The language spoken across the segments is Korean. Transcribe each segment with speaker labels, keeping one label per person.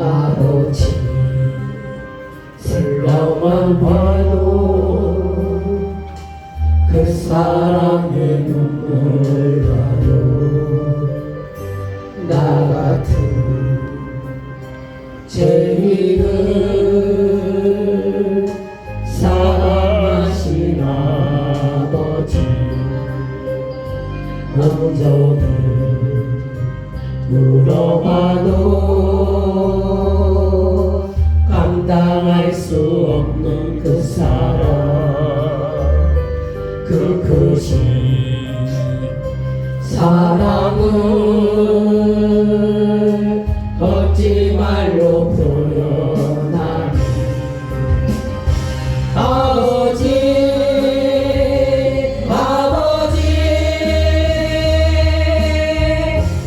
Speaker 1: 아버지 생각만 봐도 그 사랑의 눈물 나요. 나 같은 죄인을 사랑하신 아버지 온전히 물어봐도 감당할 수 없는 그 사랑, 그 크신 사랑을 어찌 말로 표현하니. 아버지 아버지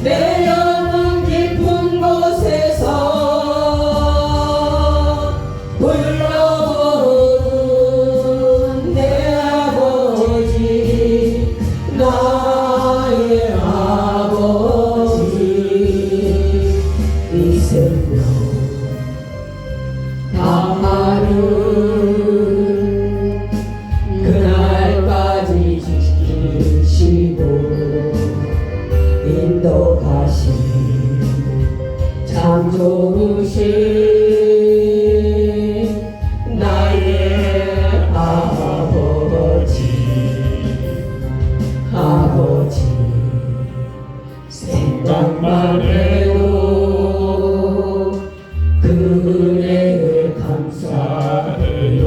Speaker 1: 내 영혼 깊은 곳에서 불러보는 내 아버지, 나의 아버지, 이 생명 다하는 그날까지 지키시고 인도하신 참 좋으신 나의 아버지 생각만 해도 그 은혜를 감사해요.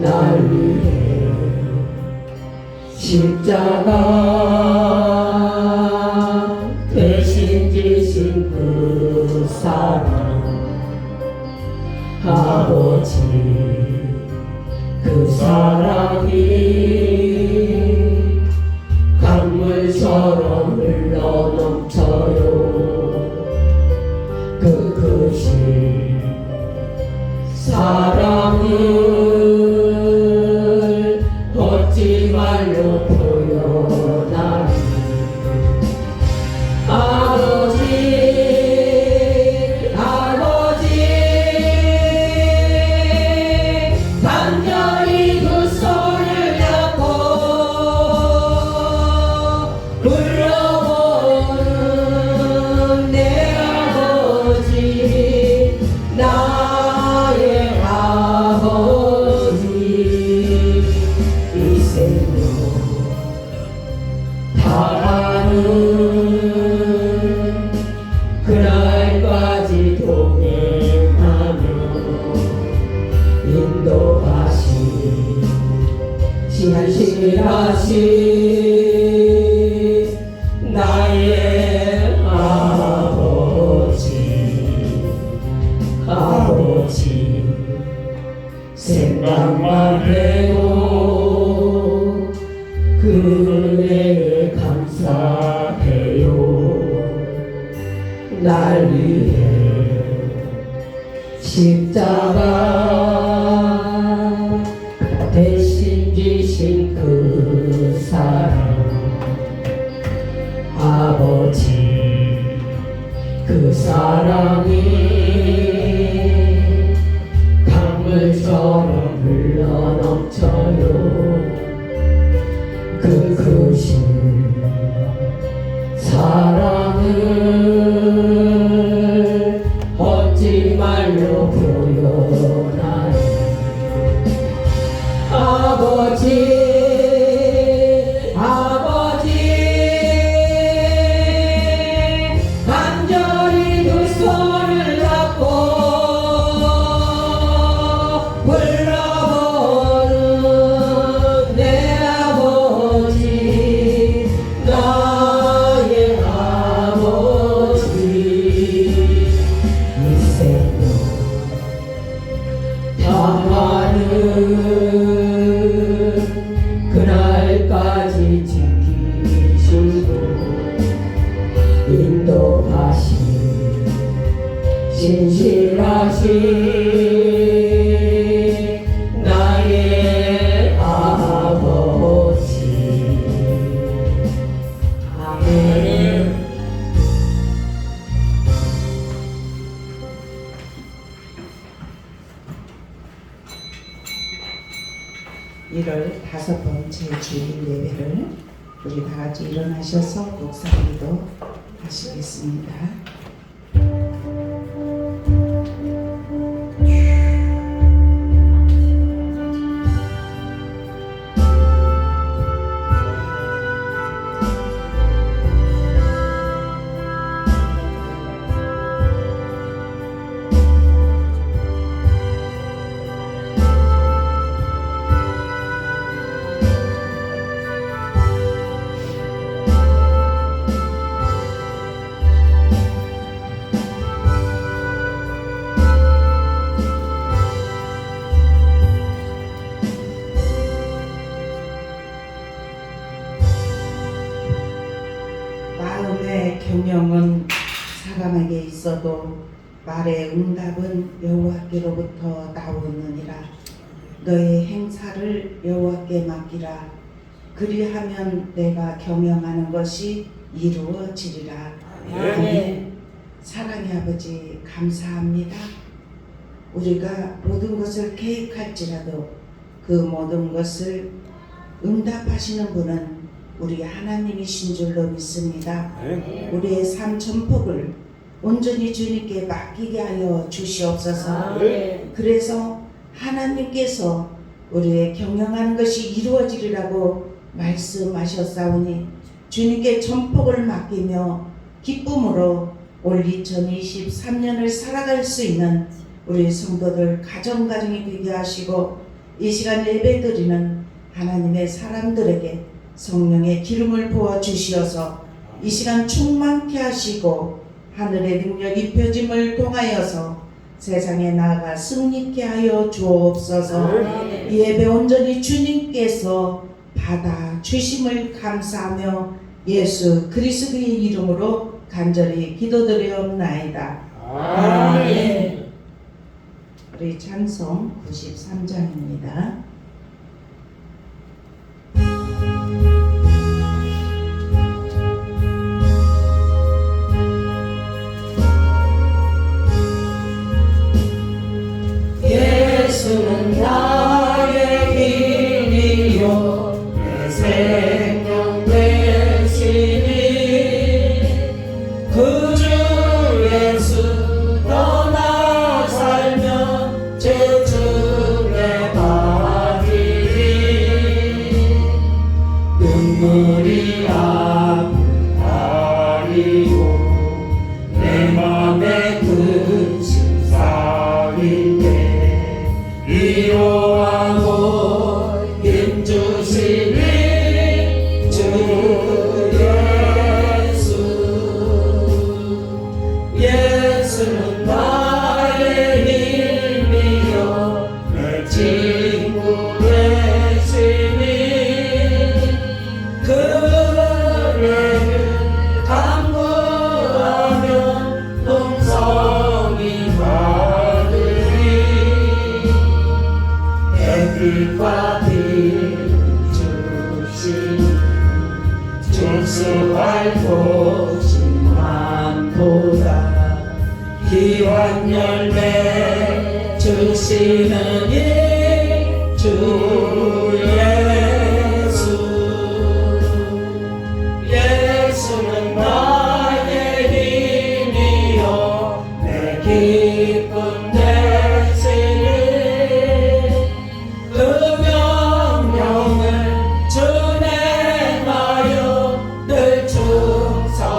Speaker 1: 날 위해 십자가 대신 지신 그 사랑, 아버지 그 사랑이 강물처럼 흘러넘쳐요. 그 크신 사랑을 어찌 말로 표현하니. 아버지 간절히 그 손을 잡고 불러보는 내 아버지, 나의 아버지, 이 생명 다하는 그날까지 동행하며 인도하신 신실하신 나의 아버지 생각만 해도 그 은혜를 감사해요. 날 위해 십자가 대신 지신 그 사랑, 아버지 그 사랑이 강물처럼 흘러넘쳐요. 그 크신 사랑을 어찌 말로 표현하니. 아버지 간절히 두 손을 잡고 불러보는 내 아버지, 나의 아버지, 이 생명 다하는 그날까지 지키시고 인도하신 신실하신 나의 아버지. 아멘.
Speaker 2: 1월 5번째 주일 예배를 우리 다 같이 일어나셔서 묵상기도 하시겠습니다. 마음의 경영은 사람에게 있어도 말의 응답은 여호와께로부터 나오느니라. 너의 행사를 여호와께 맡기라. 그리하면 내가 경영하는 것이 이루어지리라. 아멘. 사랑의 아버지 감사합니다. 우리가 모든 것을 계획할지라도 그 모든 것을 응답하시는 분은 우리 하나님이신 줄로 믿습니다. 우리의 삶 전폭을 온전히 주님께 맡기게 하여 주시옵소서. 그래서 하나님께서 우리의 경영하는 것이 이루어지리라고 말씀하셨사오니 주님께 전폭을 맡기며 기쁨으로 올 2023년을 살아갈 수 있는 우리 성도들 가정가정이 되게 하시고, 이 시간 예배드리는 하나님의 사람들에게 성령의 기름을 부어 주시어서 이 시간 충만케 하시고 하늘의 능력 입혀짐을 통하여서 세상에 나아가 승리케 하여 주옵소서. 이 예배 온전히 주님께서 받아 주심을 감사하며 예수 그리스도의 이름으로 간절히 기도드리옵나이다. 아멘. 우리 찬송 93장입니다.
Speaker 1: 예수는 나의 길이요 내 생명 되시니 그 주 예수 떠나 살면 죄중에 빠지리. 눈물이 앞을 가리고 내 맘에 근심 쌓일 때 위로하고 힘주시니 주 예수. 예수는 나의 힘이요 내 친구 되시니 그를 간구하면 동성이 빛과 비추신 준수할 곳이 많도다. 귀한 열매 주시는 이 주 예수. 예수는 나의 힘이요 내 기쁨 되시니 그 명령을 준행하여 늘 충성하겠네.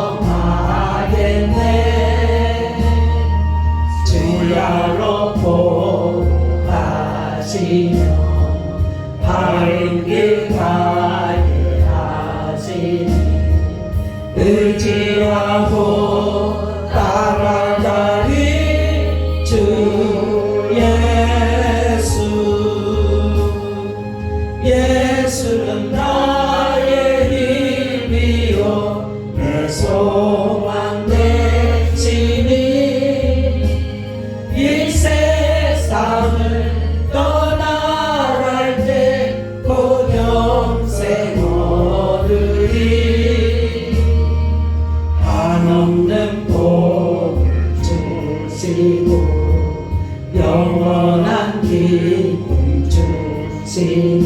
Speaker 1: 주야로 보호하시며 바른 길 가게 하시니 의지하고 따라가리 주 예수. 예수는 나의 힘이요 내 소망 되시니 이 세상을 떠나갈 때 곧 영생 얻으리. 한없는 복을 주시고 영원한 기쁨 주시니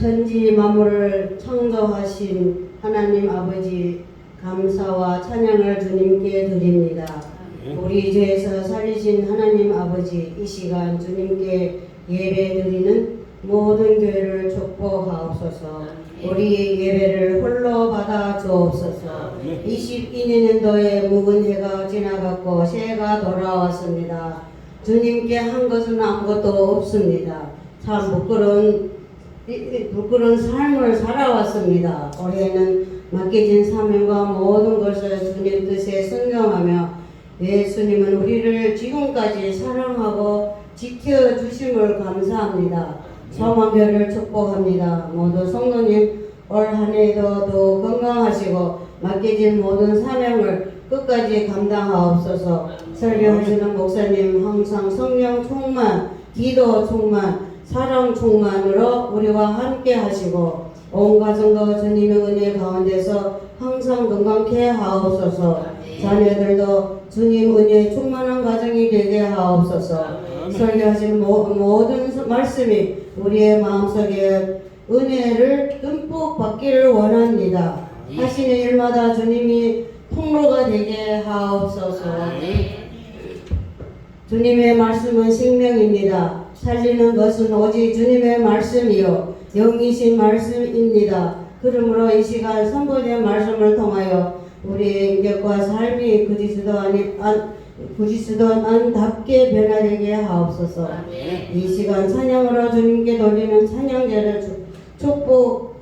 Speaker 3: 천지 만물을 창조하신 하나님 아버지 감사와 찬양을 주님께 드립니다. 우리 죄에서 살리신 하나님 아버지 이 시간 주님께 예배드리는 모든 교회를 축복하옵소서. 우리 예배를 홀로 받아 주옵소서. 22년도에 묵은 해가 지나갔고 새해가 돌아왔습니다. 주님께 한 것은 아무것도 없습니다. 참 부끄러운 삶을 살아왔습니다. 올해는 맡겨진 사명과 모든 것을 주님 뜻에 순종하며 예수님은 우리를 지금까지 사랑하고 지켜주심을 감사합니다. 성화교를 축복합니다. 모두 성도님 올 한해도 더 건강하시고 맡겨진 모든 사명을 끝까지 감당하옵소서. 설교하시는 목사님 항상 성령 충만, 기도 충만, 사랑 충만으로 우리와 함께 하시고 온 가정과 주님의 은혜 가운데서 항상 건강케 하옵소서. 자녀들도 주님 은혜 충만한 가정이 되게 하옵소서. 설교하신 모든 말씀이 우리의 마음속에 은혜를 듬뿍 받기를 원합니다. 하시는 일마다 주님이 통로가 되게 하옵소서. 주님의 말씀은 생명입니다. 살리는 것은 오직 주님의 말씀이요 영이신 말씀입니다. 그러므로 이 시간 선포된 말씀을 통하여 우리의 인격과 삶이 그리스도 안답게 변화되게 하옵소서. 이 시간 찬양으로 주님께 돌리는 찬양제를 축복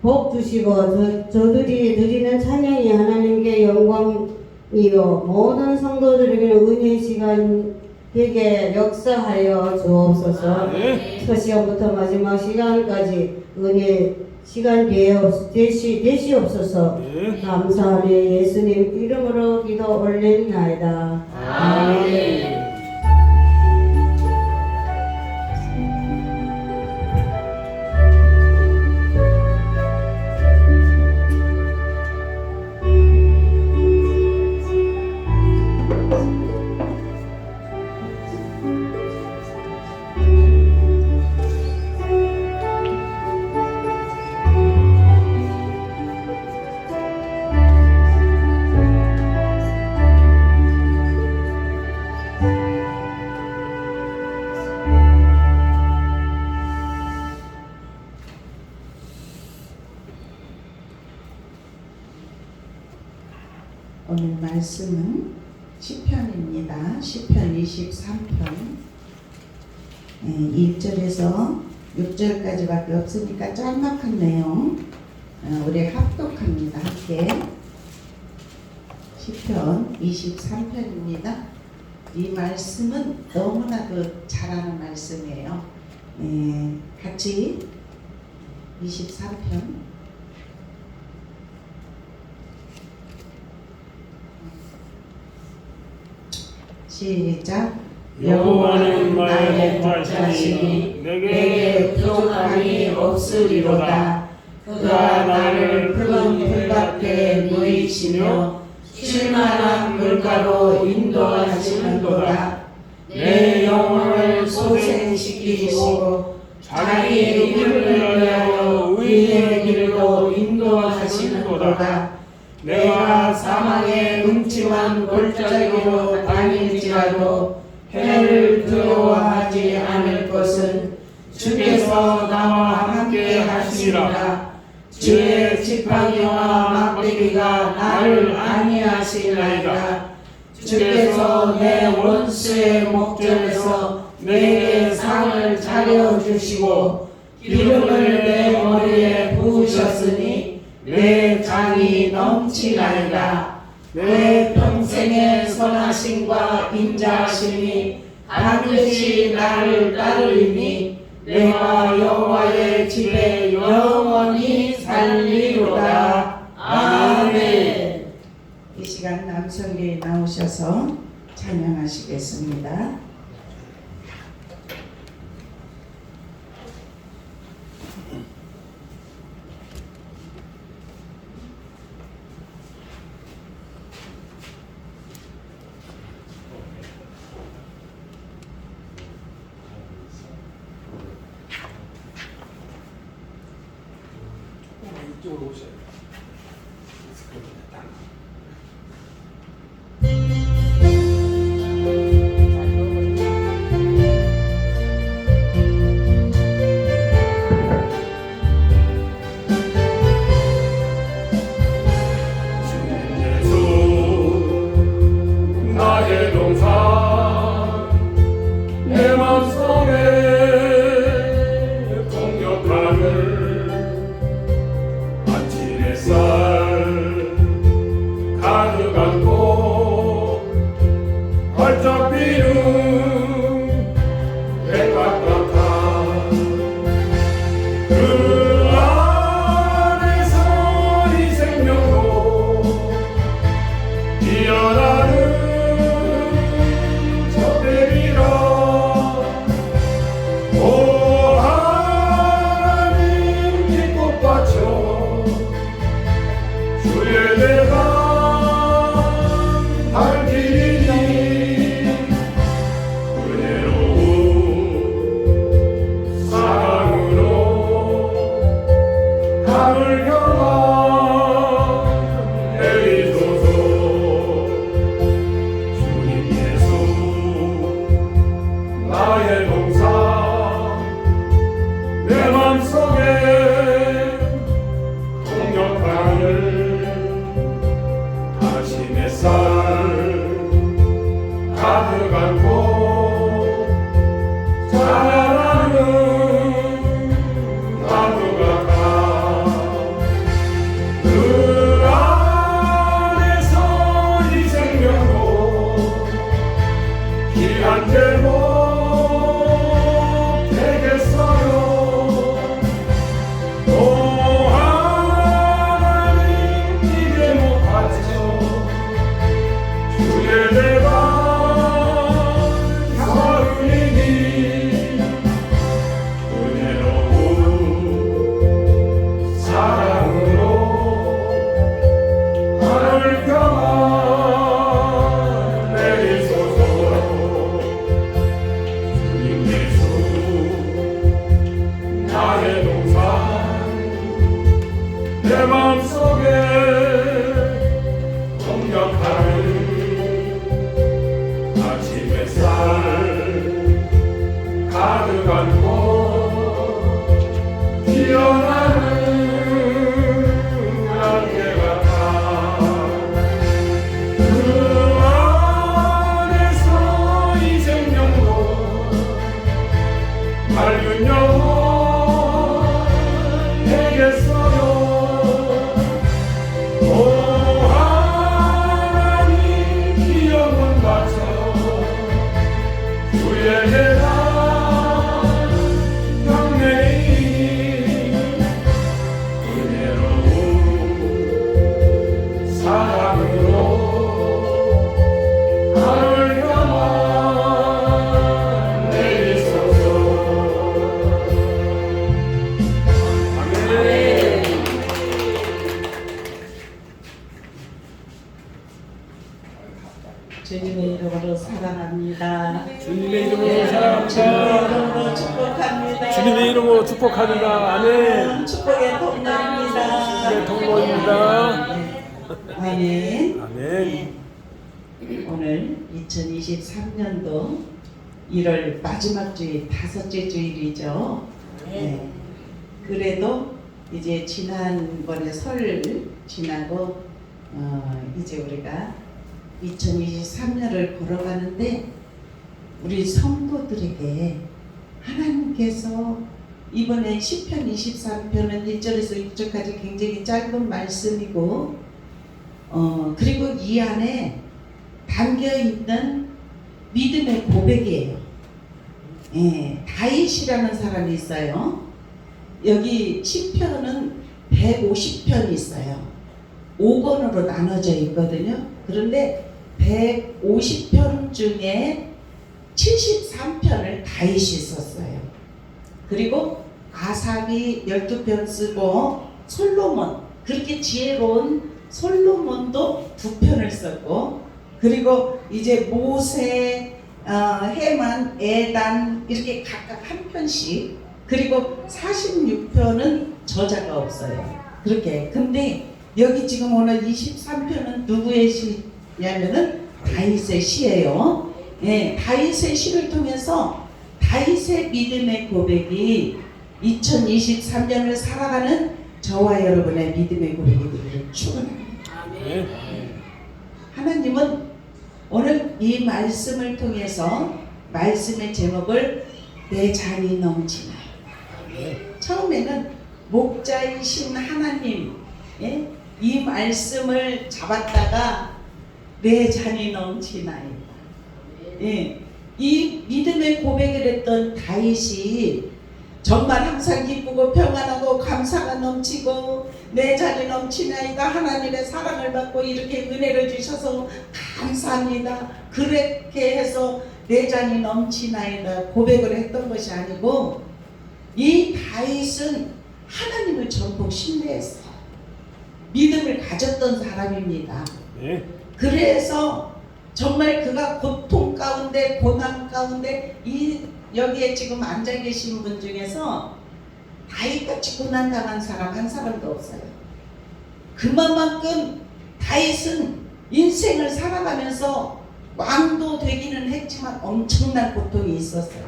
Speaker 3: 복 주시고 저들이 드리는 찬양이 하나님께 영광이요 모든 성도들에게는 은혜 시간 되게 역사하여 주옵소서. 첫 시간부터 마지막 시간까지 은혜 시간 되시옵소서. 감사하며 예수님 이름으로 기도 올립나이다. 아멘.
Speaker 2: 오늘 말씀은 시편입니다. 시편 23편 1절에서 6절까지밖에 없으니까 짤막한 내용 우리 합독합니다. 함께 시편 23편입니다. 이 말씀은 너무나도 잘하는 말씀이에요. 같이 23편 시작.
Speaker 4: 여호와는 나의 목자시니
Speaker 1: 내게 부족함이 없으리로다. 그가 나를 푸른 풀밭에 누이시며 쉴만한 물가로 인도하시는도다. 내 영혼을 소생시키시고 자기 이름을 위하여 의의 길로 인도하시는도다. 내가 사망의 음침한 골짜기로 다닐지라도 해를 두려워하지 않을 것은 주께서 나와 함께 하시리라. 주의 지팡이와 막대기가 나를 안위하시리이다. 주께서 내 원수의 목전에서 내게 상을 차려주시고 기름을 내 머리에 부으셨으니 내 장이 넘치나이다. 내 평생의 선하심과 인자하심이 반드시 나를 따르리니 내가 여호와의 집에 영원히 살리로다. 아멘.
Speaker 2: 이 시간 남성계 나오셔서 찬양하시겠습니다.
Speaker 4: 주의 대강 밝히니 은혜로운 사랑으로 강을 경험 내리소서. 주님 예수 나의 동상 내 맘속에 동력하늘 다시 햇살 가득 안고 자라나는 나도 같아. 그 안에서 이 생명도 귀한 제목 되겠어요. 오 하나님 이 제목 바쳐 주의 대방 사르리니 은혜로운 사랑으로 하늘 평안 내리소서. 주님 예수 나의 동상 내 마음속에 동력하는 아침 햇살 가득 안고 피어나는 안개 같아. 그 안에서 이 생명도 밝은 영혼 되겠어요. 오 하나님 이 영혼 바쳐 주의 대상 경내이 은혜로운 사랑으로 하늘 평안 내리소서. 아멘.
Speaker 2: 주님의 이름으로 사랑합니다.
Speaker 4: 주님의 이름으로
Speaker 2: 주님의
Speaker 4: 사랑합니다.
Speaker 2: 이름으로 축복합니다.
Speaker 4: 주님의 이름으로 축복합니다. 아멘.
Speaker 2: 축복의 동료입니다.
Speaker 4: 주님의 동로입니다.
Speaker 2: 아멘.
Speaker 4: 아멘.
Speaker 2: 오늘 2023년도 1월 마지막 주일, 다섯째 주일이죠. 네. 그래도 이제 지난번에 설 지나고 이제 우리가 2023년을 걸어가는데 우리 성도들에게 하나님께서 이번에 시편 23편은 1절에서 6절까지 굉장히 짧은 말씀이고 그리고 이 안에 담겨있는 믿음의 고백이에요. 예, 다윗이라는 사람이 있어요. 여기 시편은 150편이 있어요. 5권으로 나눠져 있거든요. 그런데 150편 중에 73편을 다윗이 썼어요. 그리고 아삽이 12편 쓰고 솔로몬, 그렇게 지혜로운 솔로몬도 2편을 썼고, 그리고 이제 모세, 해만, 에단 이렇게 각각 한 편씩, 그리고 46편은 저자가 없어요. 그렇게. 근데 여기 지금 오늘 23편은 누구의 시냐면은 다윗의 시예요. 예, 다윗의 시를 통해서 다윗의 믿음의 고백이 2023년을 살아가는 저와 여러분의 믿음의 고백이 되기를 축원합니다.
Speaker 4: 아멘.
Speaker 2: 하나님은 오늘 이 말씀을 통해서 말씀의 제목을 내 잔이 넘치나요. 처음에는 목자이신 하나님, 예? 이 말씀을 잡았다가 내 잔이 넘치나이다. 예. 이 믿음의 고백을 했던 다윗이 정말 항상 기쁘고 평안하고 감사가 넘치고 내 잔이 넘치나이다. 하나님의 사랑을 받고 이렇게 은혜를 주셔서 감사합니다. 그렇게 해서 내 잔이 넘치나이다 고백을 했던 것이 아니고, 이 다윗은 하나님을 전폭 신뢰했어요. 믿음을 가졌던 사람입니다.
Speaker 4: 네.
Speaker 2: 그래서 정말 그가 고통 가운데 고난 가운데 여기에 지금 앉아 계신 분 중에서 다윗같이 고난 당한 사람 한 사람도 없어요. 그만큼 다윗은 인생을 살아가면서 왕도 되기는 했지만 엄청난 고통이 있었어요.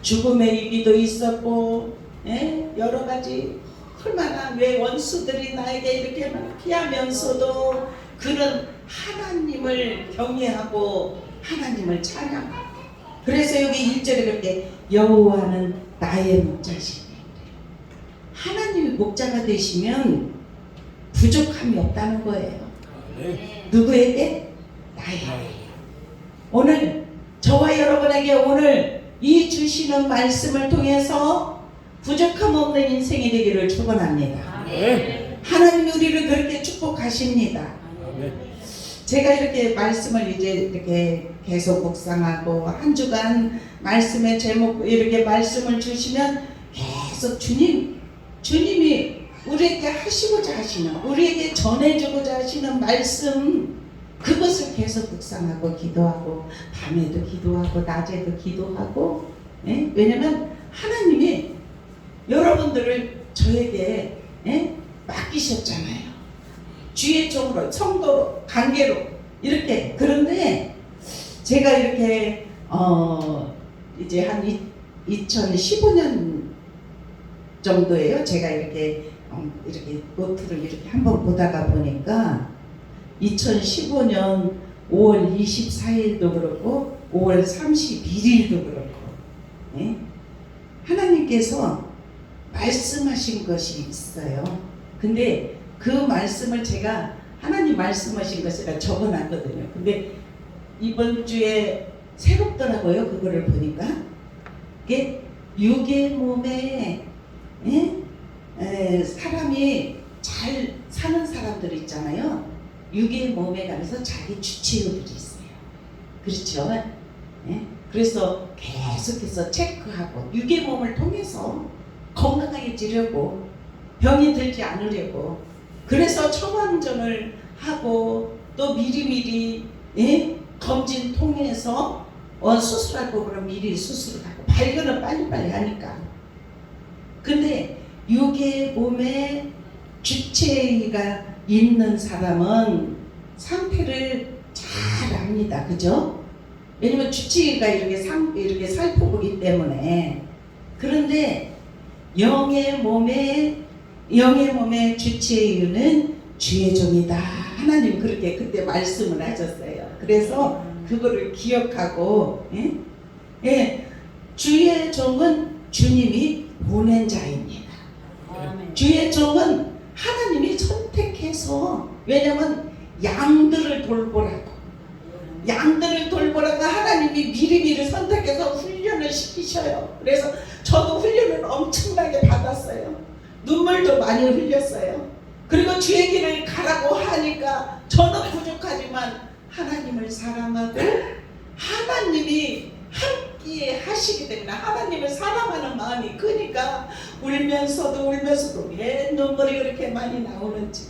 Speaker 2: 죽음의 위기도 있었고, 여러 가지 얼마나 왜 원수들이 나에게 이렇게 피하면서도 그런 하나님을 경외하고 하나님을 찬양하고. 그래서 여기 1절에 그렇게 여호와는 나의 목자시니, 하나님이 목자가 되시면 부족함이 없다는 거예요.
Speaker 4: 네.
Speaker 2: 누구에게? 나에게. 오늘 저와 여러분에게 오늘 이 주시는 말씀을 통해서 부족함 없는 인생이 되기를 축원합니다.
Speaker 4: 네.
Speaker 2: 하나님이 우리를 그렇게 축복하십니다.
Speaker 4: 네.
Speaker 2: 제가 이렇게 말씀을 이제 이렇게 계속 묵상하고 한 주간 말씀의 제목 이렇게 말씀을 주시면 계속 주님이 우리에게 하시고자 하시는, 우리에게 전해주고자 하시는 말씀, 그것을 계속 묵상하고 기도하고 밤에도 기도하고 낮에도 기도하고. 왜냐면 하나님이 여러분들을 저에게 맡기셨잖아요. 주의 종으로, 성도로, 관계로 이렇게. 그런데 제가 이렇게 이제 한 2015년 정도예요. 제가 이렇게 노트를 이렇게 한번 보다가 보니까 2015년 5월 24일도 그렇고 5월 31일도 그렇고 하나님께서 말씀하신 것이 있어요. 근데 그 말씀을 제가 하나님 말씀하신 것을 제가 적어놨거든요. 근데 이번 주에 새롭더라고요. 그거를 보니까 이게 육의 몸에 사람이 잘 사는 사람들 있잖아요. 육의 몸에 관해서 자기 주치의들이 있어요. 그렇죠? 그래서 계속해서 체크하고 육의 몸을 통해서 건강해지려고, 병이 들지 않으려고, 그래서 처방전을 하고 또 미리미리 검진 통해서 수술할 거 그럼 미리 수술을 하고 발견은 빨리빨리 하니까. 근데 육의 몸에 주체가 있는 사람은 상태를 잘 압니다. 그죠? 왜냐면 주치의가 이렇게 살펴보기 때문에. 그런데 영의 몸에 주치의는 주의 종이다. 하나님 그렇게 그때 말씀을 하셨어요. 그래서 그거를 기억하고, 주의 종은 주님이 보낸 자입니다. 주의 종은 하나님이 선택해서, 왜냐면 양들을 돌보라고 하나님이 미리미리 선택해서 훈련을 시키셔요. 그래서 저도 훈련을 엄청나게 받았어요. 눈물도 많이 흘렸어요. 그리고 주의 길을 가라고 하니까 저는 부족하지만 하나님을 사랑하고 하나님이 함께 하시기 때문에 하나님을 사랑하는 마음이 크니까 울면서도 왜 눈물이 그렇게 많이 나오는지.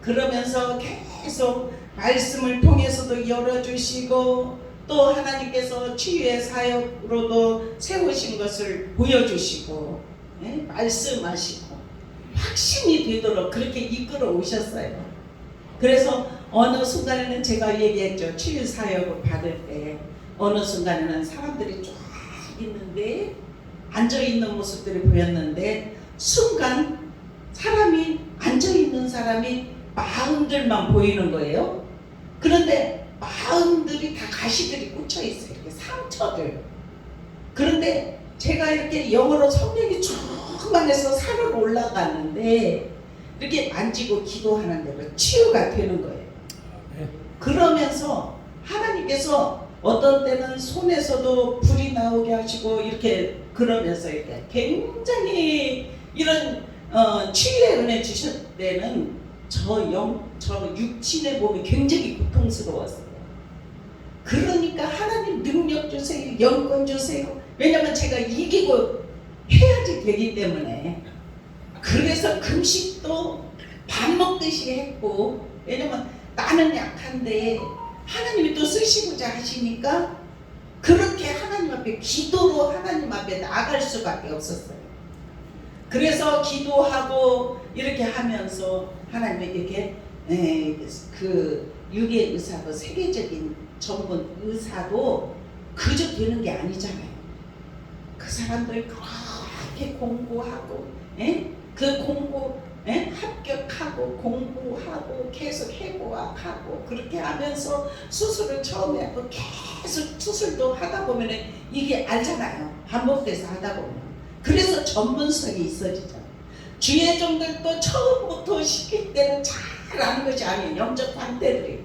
Speaker 2: 그러면서 계속 말씀을 통해서도 열어주시고 또 하나님께서 치유의 사역으로도 세우신 것을 보여주시고 말씀하시고 확신이 되도록 그렇게 이끌어 오셨어요. 그래서 어느 순간에는 제가 얘기했죠. 치유 사역을 받을 때 어느 순간에는 사람들이 쫙 있는데 앉아있는 모습들이 보였는데 순간 앉아있는 사람이 마음들만 보이는 거예요. 그런데 마음들이 다 가시들이 꽂혀 있어요. 이렇게 상처들. 그런데 제가 이렇게 영어로 성령이 충만해서 산을 올라갔는데 이렇게 만지고 기도하는 대로 치유가 되는 거예요. 그러면서 하나님께서 어떤 때는 손에서도 불이 나오게 하시고 이렇게 그러면서 이렇게 굉장히 이런 치유의 은혜 주실 때는 저 육신의 몸이 굉장히 고통스러웠어요. 그러니까 하나님 능력 주세요, 영권 주세요. 왜냐면 제가 이기고 해야지 되기 때문에. 그래서 금식도 밥 먹듯이 했고, 왜냐면 나는 약한데 하나님이 또 쓰시고자 하시니까 그렇게 하나님 앞에 기도로 하나님 앞에 나갈 수밖에 없었어요. 그래서 기도하고 이렇게 하면서 하나님이 이렇게 그 유괴 의사도 세계적인 전문 의사도 그저 되는 게 아니잖아요. 그 사람들 그렇게 공부하고 그 공부 합격하고 공부하고 계속 해보아하고 그렇게 하면서 수술을 처음에 하고 계속 수술도 하다 보면 이게 알잖아요. 반복돼서 하다 보면. 그래서 전문성이 있어지죠. 주예종들도 처음부터 시킬 때는 잘 아는 것이 아니에요. 영적 방대들이.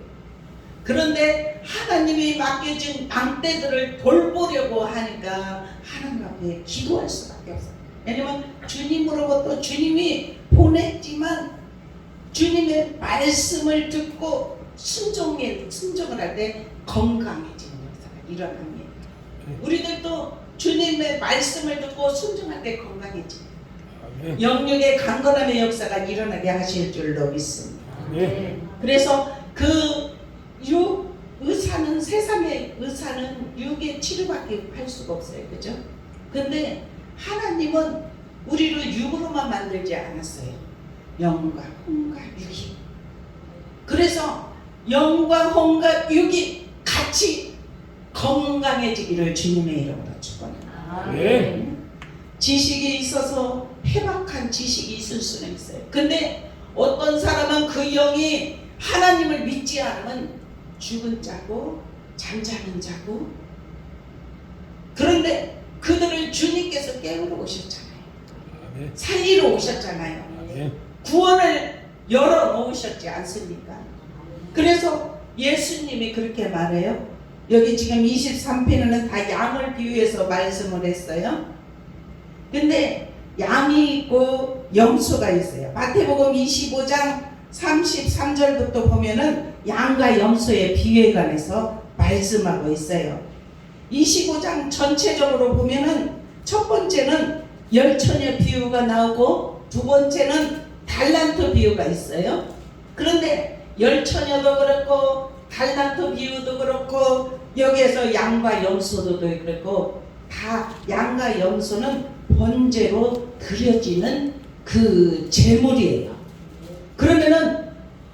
Speaker 2: 그런데 하나님이 맡겨진 방대들을 돌보려고 하니까 하나님 앞에 기도할 수밖에 없어요. 왜냐면 주님으로부터 주님이 보냈지만 주님의 말씀을 듣고 순종을 할 때 건강해지는 역사가 일어납니다. 우리들도 주님의 말씀을 듣고 순종할 때 건강해집니다. 영육의 강건함의 역사가 일어나게 하실 줄로 믿습니다. 그래서 그 의사는 세상의 의사는 육의 치료밖에 할 수가 없어요. 그죠? 근데 하나님은 우리를 육으로만 만들지 않았어요. 영과 혼과 육이. 그래서 영과 혼과 육이 같이 건강해지기를 주님의 이름으로 축원합니다. 지식이 있어서 해박한 지식이 있을 수는 있어요. 근데 어떤 사람은 그 영이 하나님을 믿지 않으면 죽은 자고 잠자는 자고, 그런데 그들을 주님께서 깨우러 오셨잖아요. 살리러 오셨잖아요. 구원을 열어놓으셨지 않습니까? 그래서 예수님이 그렇게 말해요. 여기 지금 23편에는 다 양을 비유해서 말씀을 했어요. 근데 양이 있고 염소가 있어요. 마태복음 25장 33절부터 보면은 양과 염소의 비유에 관해서 말씀하고 있어요. 25장 전체적으로 보면은 첫 번째는 열처녀 비유가 나오고 두 번째는 달란트 비유가 있어요. 그런데 열처녀도 그렇고 달란트 비유도 그렇고 여기에서 양과 염소도 그렇고 다 양과 염소는 번제로 드려지는 그 제물이에요. 그러면은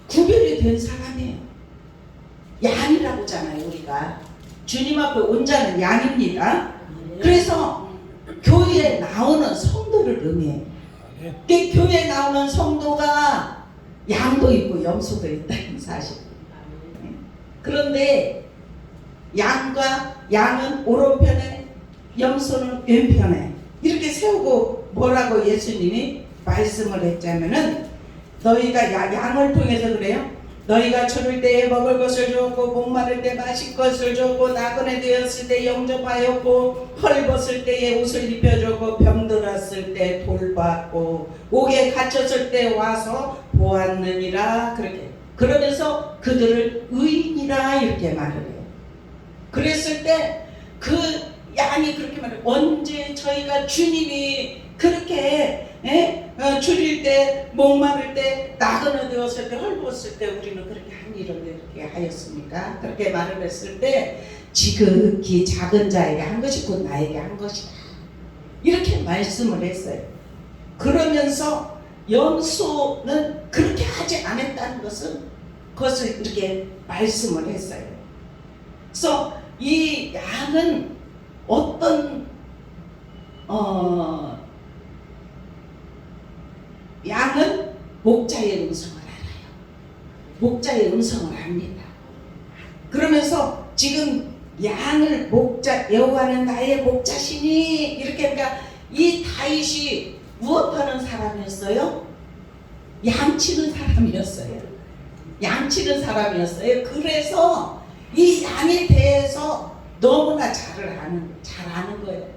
Speaker 2: 구별이 된 사람이에요. 양이라고 하잖아요. 우리가 주님 앞에 온 자는 양입니다. 그래서 교회에 나오는 성도를 의미해요. 그 교회에 나오는 성도가 양도 있고 염소도 있다는 사실. 그런데 양은 오른편에 염소는 왼편에 이렇게 세우고 뭐라고 예수님이 말씀을 했자면은 너희가 양을 통해서 그래요. 너희가 추를 때에 먹을 것을 주었고 목마를 때 마실 것을 주었고 나그네 되었을 때 영접하였고 헐벗을 때에 옷을 입혀주고 병들었을 때 돌봤고 옥에 갇혔을 때 와서 보았느니라. 그렇게 그러면서 그들을 의인이라 이렇게 말을 해요. 그랬을 때 그 양이 그렇게 말해요. 언제 저희가 주님이 그렇게 줄일 때 목마를 때 나그네 되었을 때 헐벗을 때 우리는 그렇게 한 일을 그렇게 하였습니까? 그렇게 말을 했을 때 지극히 작은 자에게 한 것이 곧 나에게 한 것이다 이렇게 말씀을 했어요. 그러면서 염소는 그렇게 하지 않았다는 그것을 이렇게 말씀을 했어요. 그래서 이 양은 어떤 양은 목자의 음성을 알아요. 목자의 음성을 압니다. 그러면서 지금 양을 여호와는 나의 목자시니 이렇게 하니까 이 다윗이 무엇하는 사람이었어요? 양치는 사람이었어요. 양치는 사람이었어요. 그래서 이 양에 대해서 너무나 잘 아는 거예요.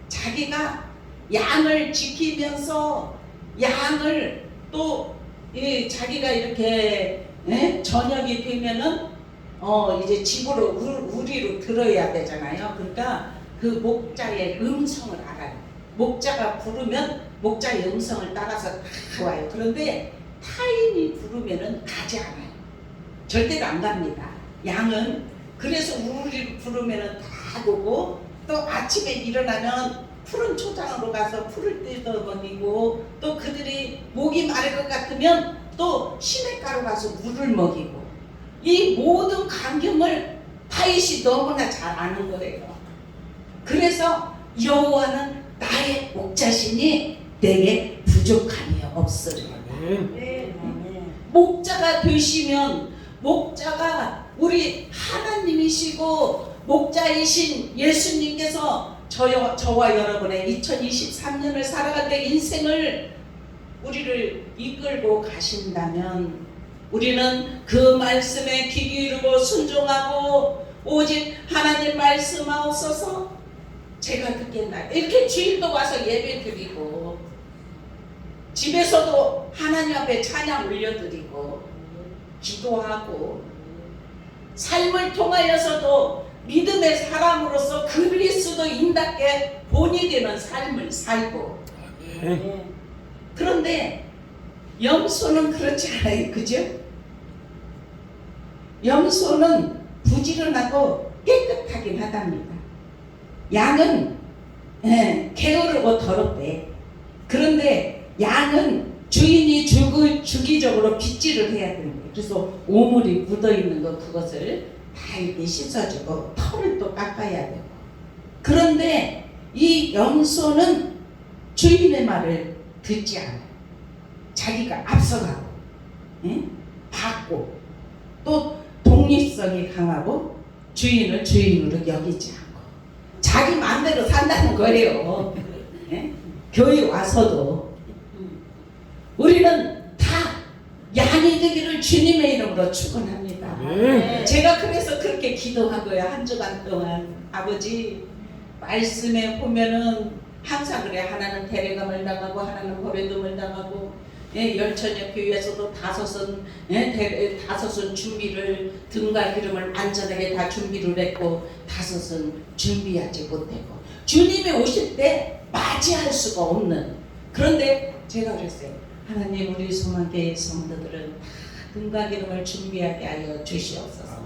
Speaker 2: 자기가 양을 지키면서 양을 또 자기가 이렇게 저녁이 되면은 이제 집으로 우리로 들어야 되잖아요. 그러니까 그 목자의 음성을 알아요. 목자가 부르면 목자의 음성을 따라서 다 와요. 그런데 타인이 부르면은 가지 않아요. 절대로 안 갑니다. 양은 그래서 우리를 부르면은 다 오고, 또 아침에 일어나면 푸른 초장으로 가서 풀을 뜯어 먹이고, 또 그들이 목이 마를 것 같으면 또 시냇가로 가서 물을 먹이고, 이 모든 광경을 다윗이 너무나 잘 아는 거예요. 그래서 여호와는 나의 목자시니 내게 부족함이 없으리로다. 목자가 되시면, 목자가 우리 하나님이시고 목자이신 예수님께서 저와 여러분의 2023년을 살아갈 때 인생을 우리를 이끌고 가신다면, 우리는 그 말씀에 귀 기울이고 순종하고 오직 하나님 말씀하옵소서, 제가 듣겠나요? 이렇게 주일도 와서 예배 드리고, 집에서도 하나님 앞에 찬양 올려드리고 기도하고, 삶을 통하여서도 믿음의 사람으로서 그리스도인답게 본이 되는 삶을 살고. 그런데 염소는 그렇지 않아요. 그죠? 염소는 부지런하고 깨끗하긴 하답니다. 양은 게으르고 더럽대. 그런데 양은 주인이 주기적으로 빗질을 해야 되는 거예요. 그래서 오물이 묻어있는 거, 그것을 다 이렇게 씻어주고 털을 또 깎아야 되고. 그런데 이 염소는 주인의 말을 듣지 않아요. 자기가 앞서가고 받고, 또 독립성이 강하고 주인을 주인으로 여기지 않고 자기 마음대로 산다는 거예요. 교회 와서도 우리는 다 양이 되기를 주님의 이름으로 축원합니다. 제가 그래서 그렇게 기도하고요. 한 주간 동안 아버지 말씀에 보면은 항상 그래. 하나는 데레감을 당하고 하나는 버레돔을 당하고, 열처녀 교회에서도 다섯은 준비를, 등과 기름을 안전하게 다 준비를 했고 다섯은 준비하지 못했고, 주님이 오실 때 맞이할 수가 없는. 그런데 제가 그랬어요. 하나님, 우리 소망교회 성도들은 다 등과 기름을 준비하게 하여 주시옵소서.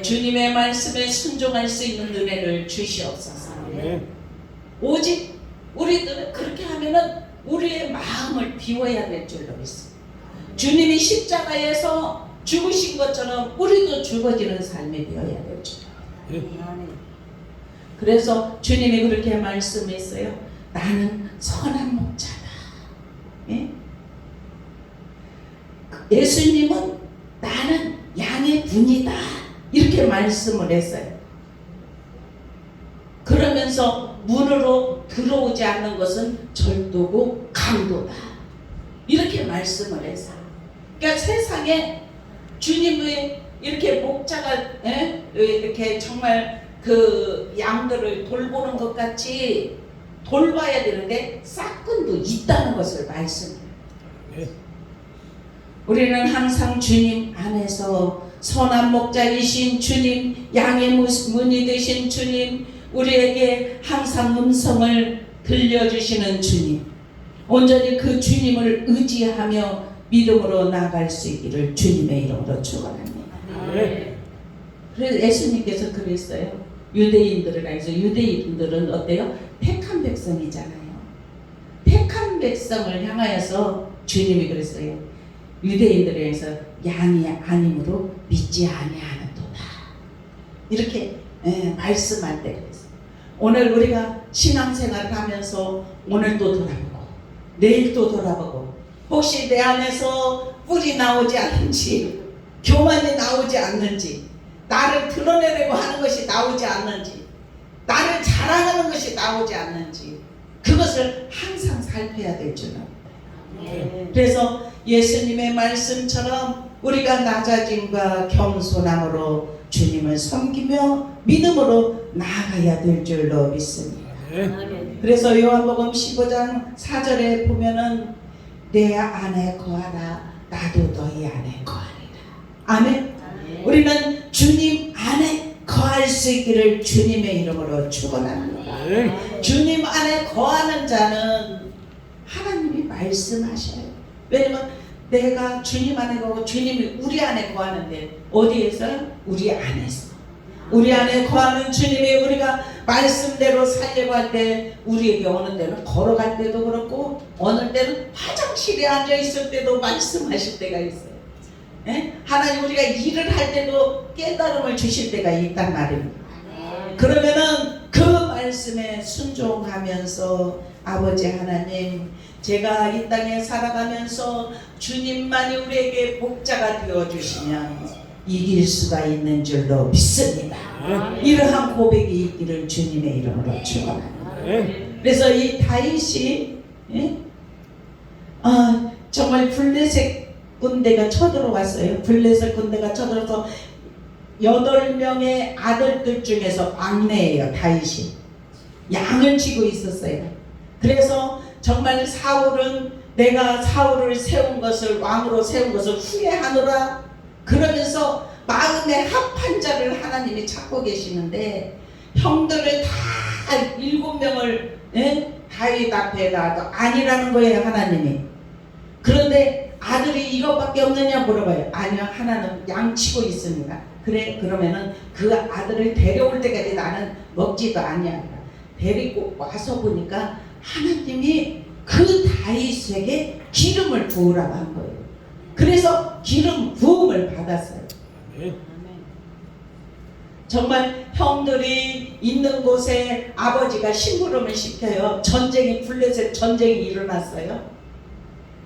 Speaker 2: 주님의 말씀에 순종할 수 있는 은혜를 주시옵소서. 오직 우리들은 그렇게 하면은 우리의 마음을 비워야 될 줄로 믿습니다. 주님이 십자가에서 죽으신 것처럼 우리도 죽어지는 삶이 되어야 될 줄로. 그래서 주님이 그렇게 말씀했어요. 나는 선한 목자다. 예수님은 나는 양의 분이다, 이렇게 말씀을 했어요. 그러면서 문으로 들어오지 않는 것은 절도고 강도다, 이렇게 말씀을 해서. 그러니까 세상에 주님의 이렇게 목자가 이렇게 정말 그 양들을 돌보는 것 같이 돌봐야 되는데 싹군도 있다는 것을 말씀해요. 우리는 항상 주님 안에서 선한 목자이신 주님, 양의 문이 되신 주님, 우리에게 항상 음성을 들려주시는 주님, 온전히 그 주님을 의지하며 믿음으로 나아갈 수 있기를 주님의 이름으로 축원합니다. 그래서 예수님께서 그랬어요. 유대인들을 알죠? 유대인들은 어때요? 택한 백성이잖아요. 택한 백성을 향하여서 주님이 그랬어요. 유대인들에 의해서 양이 아님으로 믿지 아니하는도다, 이렇게 말씀할 때 그랬어요. 오늘 우리가 신앙생활을 하면서 오늘도 돌아보고 내일도 돌아보고, 혹시 내 안에서 뿔이 나오지 않는지, 교만이 나오지 않는지, 나를 드러내려고 하는 것이 나오지 않는지, 나를 자랑하는 것이 나오지 않는지, 그것을 항상 살펴야 될 줄 압니다. 그래서 예수님의 말씀처럼 우리가 낮아짐과 겸손함으로 주님을 섬기며 믿음으로 나아가야 될 줄로 믿습니다. 그래서 요한복음 15장 4절에 보면은 내 안에 거하라, 나도 너희 안에 거하리라. 아멘. 우리는 주님 안에 거할 수 있기를 주님의 이름으로 축원합니다. 주님 안에 거하는 자는 하나님이 말씀하셔요. 왜냐면 내가 주님 안에 거하고 주님이 우리 안에 거하는데 어디에서? 우리 안에서. 우리 안에 거하는 주님이 우리가 말씀대로 살려고 할 때 우리에게 어느 때는 걸어갈 때도 그렇고 어느 때는 화장실에 앉아 있을 때도 말씀하실 때가 있어요. 예? 하나님 우리가 일을 할 때도 깨달음을 주실 때가 있단 말입니다. 그러면은 그 말씀에 순종하면서 아버지 하나님, 제가 이 땅에 살아가면서 주님만이 우리에게 목자가 되어주시면 이길 수가 있는 줄로 믿습니다. 이러한 고백이 있기를 주님의 이름으로 축원합니다. 그래서 이 다윗이 정말 블레셋 군대가 쳐들어왔어요. 블레셋 군대가 쳐들어서 8명의 아들들 중에서 막내예요. 다윗이 양을 치고 있었어요. 그래서 정말 사울은 내가 사울을 세운 것을 왕으로 세운 것을 후회하노라 그러면서 마음에 합한 자를 하나님이 찾고 계시는데 형들을 다 7명을 다윗 앞에 놔도 아니라는 거예요. 하나님이. 그런데 아들이 이것밖에 없느냐 물어봐요. 아니요, 하나는 양치고 있습니다. 그래, 그러면은 그 아들을 데려올 때까지 나는 먹지도 아니야. 데리고 와서 보니까 하나님이 그 다윗에게 기름을 부으라고 한 거예요. 그래서 기름 부음을 받았어요. 정말 형들이 있는 곳에 아버지가 심부름을 시켜요. 블레셋 전쟁이 일어났어요.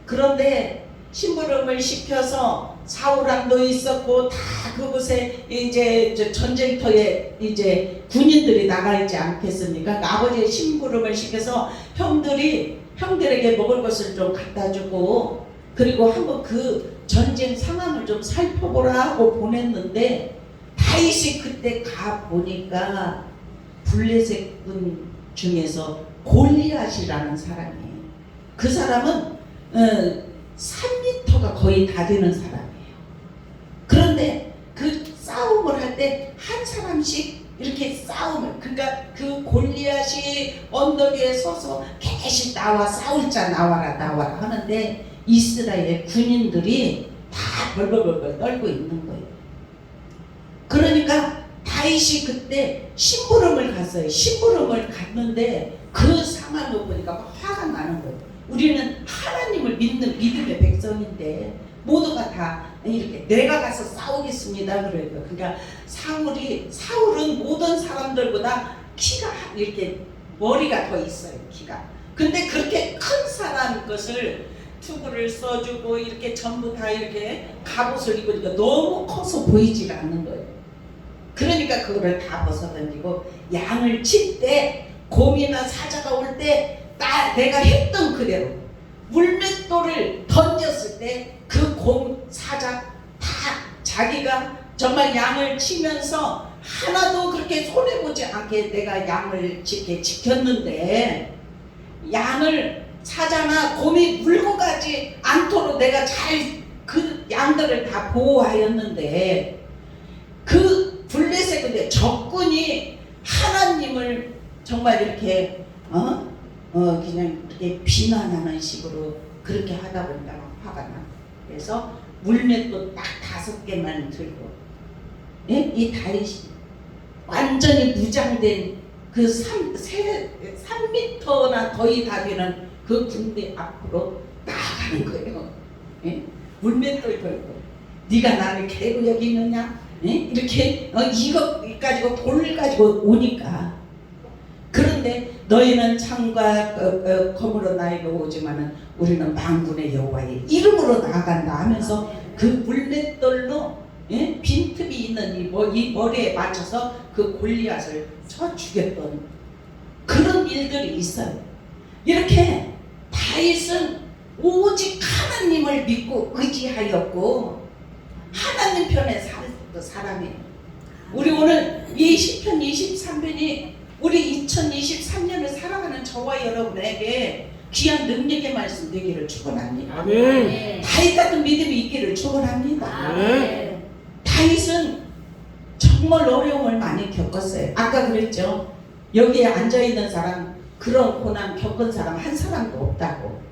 Speaker 2: 그런데 심부름을 시켜서 사울왕도 있었고 다 그곳에 이제 전쟁터에 이제 군인들이 나가 있지 않겠습니까? 그러니까 아버지의 심부름을 시켜서 형들에게 먹을 것을 좀 갖다 주고 그리고 한번 그 전쟁 상황을 좀 살펴보라 하고 보냈는데 다윗이 그때 가 보니까 블레셋 군 중에서 골리앗이라는 사람이에요. 그 사람은 3m가 거의 다 되는 사람이에요. 그런데 그 싸움을 할 때 한 사람씩 이렇게 싸움을, 그러니까 그 골리앗이 언덕 위에 서서 계속 나와 싸울자 나와라 하는데 이스라엘 군인들이 다 벌벌벌 떨고 있는 거예요. 그러니까 다윗이 그때 심부름을 갔어요. 심부름을 갔는데 그 상황을 보니까 막 화가 나는 거예요. 우리는 하나님을 믿는 믿음의 백성인데 모두가 다 이렇게 내가 가서 싸우겠습니다. 그러니까 사울은 모든 사람들보다 키가 이렇게 머리가 더 있어요. 키가. 근데 그렇게 큰 사람 것을 투구를 써주고 이렇게 전부 다 이렇게 갑옷을 입으니까 너무 커서 보이질 않는 거예요. 그러니까 그거를 다 벗어던지고 양을 칠 때 곰이나 사자가 올 때 내가 했던 그대로 물맷돌을 던졌을 때 그 곰, 사자 다 자기가 정말 양을 치면서 하나도 그렇게 손해보지 않게 내가 양을 지켰는데 양을 사자나 곰이 물고 가지 않도록 내가 잘 그 양들을 다 보호하였는데 그 블레셋 군대 적군이 하나님을 정말 이렇게 그냥 이렇게 비난하는 식으로 그렇게 하다 보니까 막 화가 나. 그래서 물맷도 딱 5개만 들고 이 다윗이 완전히 무장된 그 3m나 거의 다 되는 그 군대 앞으로 나아가는 거예요. 물맷돌 걸고 네가 나를 개고 여기 있느냐? 이렇게 이거 가지고 돌 가지고 오니까 그런데 너희는 창과 검으로 나에게 오지만은 우리는 만군의 여호와의 이름으로 나아간다 하면서 그 물맷돌로 빈틈이 있는 이 머리에 맞춰서 그 골리앗을 쳐 죽였던 그런 일들이 있어요. 이렇게 다윗은 오직 하나님을 믿고 의지하였고 하나님 편에 살았던 사람이에요. 우리 오늘 이 시편 23편이 우리 2023년을 살아가는 저와 여러분에게 귀한 능력의 말씀 되기를 축원합니다. 다윗 같은 믿음이 있기를 축원합니다. 다윗은 정말 어려움을 많이 겪었어요. 아까 그랬죠. 여기에 앉아있는 사람 그런 고난 겪은 사람 한 사람도 없다고.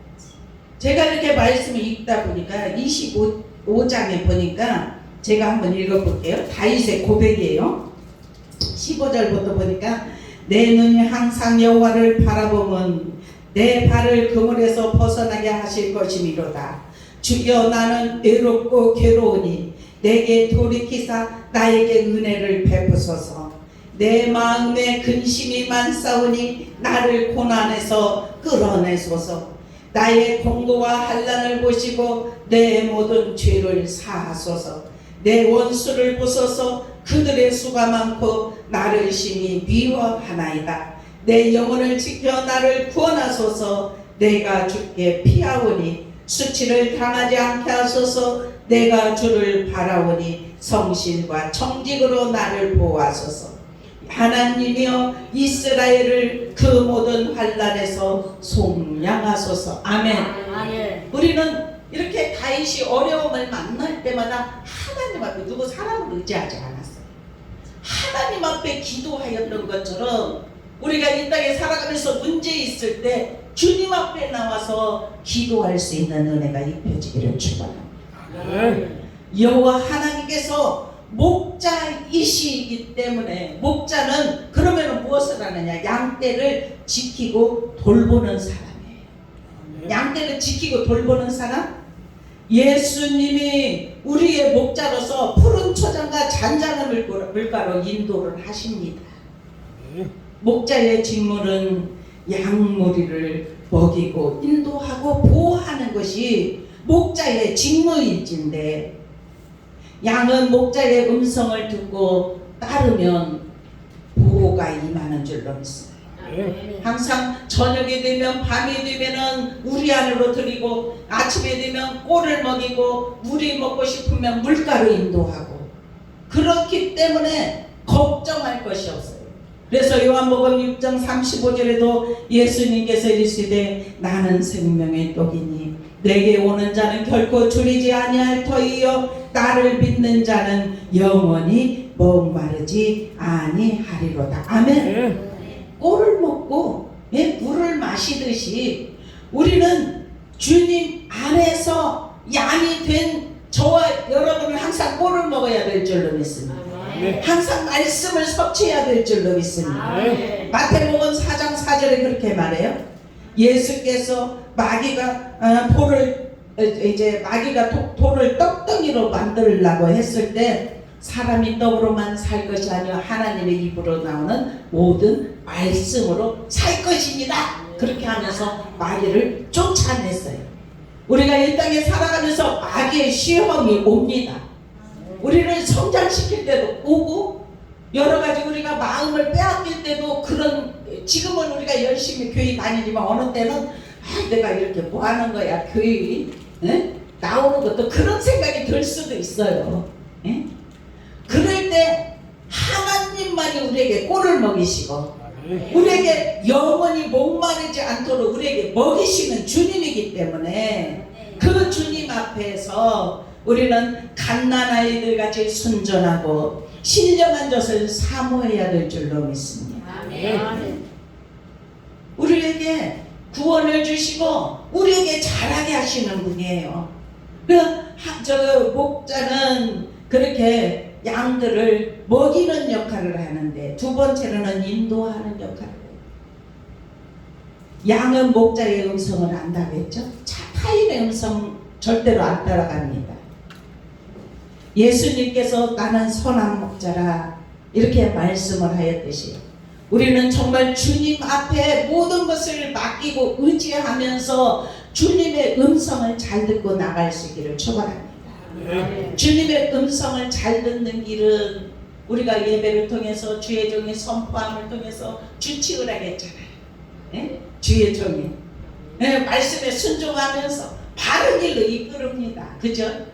Speaker 2: 제가 이렇게 말씀을 읽다 보니까 25장에 보니까 제가 한번 읽어볼게요. 다윗의 고백이에요. 15절부터 보니까 내 눈이 항상 여호와를 바라보면 내 발을 그물에서 벗어나게 하실 것이미로다. 주여 나는 외롭고 괴로우니 내게 돌이키사 나에게 은혜를 베푸소서. 내 마음에 근심이 많사오니 나를 고난에서 끌어내소서. 나의 공고와 한란을 보시고 내 모든 죄를 사하소서. 내 원수를 부숴서 그들의 수가 많고 나를 심히 미워하나이다. 내 영혼을 지켜 나를 구원하소서. 내가 주께 피하오니 수치를 당하지 않게 하소서. 내가 주를 바라오니 성실과 정직으로 나를 보호하소서. 하나님이여 이스라엘을 그 모든 환난에서 속량하소서. 아멘.
Speaker 1: 아멘.
Speaker 2: 우리는 이렇게 다윗이 어려움을 만날 때마다 하나님 앞에 누구 사람을 의지하지 않았어요. 하나님 앞에 기도하였던 것처럼 우리가 이 땅에 살아가면서 문제 있을 때 주님 앞에 나와서 기도할 수 있는 은혜가 입혀지기를 축원합니다.
Speaker 4: 아멘.
Speaker 2: 여호와 하나님께서 목자이시기 때문에, 목자는 그러면 무엇을 하느냐? 양떼를 지키고 돌보는 사람이에요. 양떼를 지키고 돌보는 사람? 예수님이 우리의 목자로서 푸른 초장과 잔잔한 물가로 인도를 하십니다. 목자의 직무는 양무리를 먹이고 인도하고 보호하는 것이 목자의 직무일진데, 양은 목자의 음성을 듣고 따르면 보호가 임하는 줄로 믿습니다. 항상 저녁이 되면 밤이 되면은 우리 안으로 들이고 아침에 되면 꼴을 먹이고 물이 먹고 싶으면 물가로 인도하고, 그렇기 때문에 걱정할 것이 없어요. 그래서 요한복음 6장 35절에도 예수님께서 이르시되 나는 생명의 떡이니 내게 오는 자는 결코 줄이지 아니할 터이요 나를 믿는 자는 영원히 목마르지 아니하리로다. 아멘. 꼴을 먹고 물을 마시듯이 우리는 주님 안에서 양이 된 저와 여러분은 항상 꼴을 먹어야 될 줄로 믿습니다. 항상 말씀을 섭취해야 될 줄로 믿습니다. 마태복음 4장 4절에 그렇게 말해요. 예수께서 마귀가 돌을 떡덩이로 만들려고 했을 때 사람이 떡으로만 살 것이 아니라 하나님의 입으로 나오는 모든 말씀으로 살 것입니다. 그렇게 하면서 마귀를 쫓아냈어요. 우리가 이 땅에 살아가면서 마귀의 시험이 옵니다. 우리를 성장시킬 때도 오고, 여러 가지 우리가 마음을 빼앗길 때도 그런, 지금은 우리가 열심히 교회 다니지만 어느 때는 내가 이렇게 뭐 하는 거야 교회 나오는 것도 그런 생각이 들 수도 있어요. 그럴 때 하나님만이 우리에게 꼴을 먹이시고 우리에게 영원히 목마르지 않도록 우리에게 먹이시는 주님이기 때문에 그 주님 앞에서 우리는 갓난아이들 같이 순전하고 신령한 젖을 사모해야 될 줄로 믿습니다.
Speaker 1: 아멘.
Speaker 2: 우리에게 구원을 주시고 우리에게 자라게 하시는 분이에요. 저 목자는 그렇게 양들을 먹이는 역할을 하는데, 두 번째로는 인도하는 역할을 해요. 양은 목자의 음성을 안다고 했죠. 타인의 음성 절대로 안 따라갑니다. 예수님께서 나는 선한 목자라 이렇게 말씀을 하였듯이 우리는 정말 주님 앞에 모든 것을 맡기고 의지하면서 주님의 음성을 잘 듣고 나갈 수 있기를 축원합니다. 주님의 음성을 잘 듣는 길은 우리가 예배를 통해서 주의 종이 선포함을 통해서 주치을 하겠잖아요. 주의 종이 말씀에 순종하면서 바른 길로 이끌읍니다. 그죠?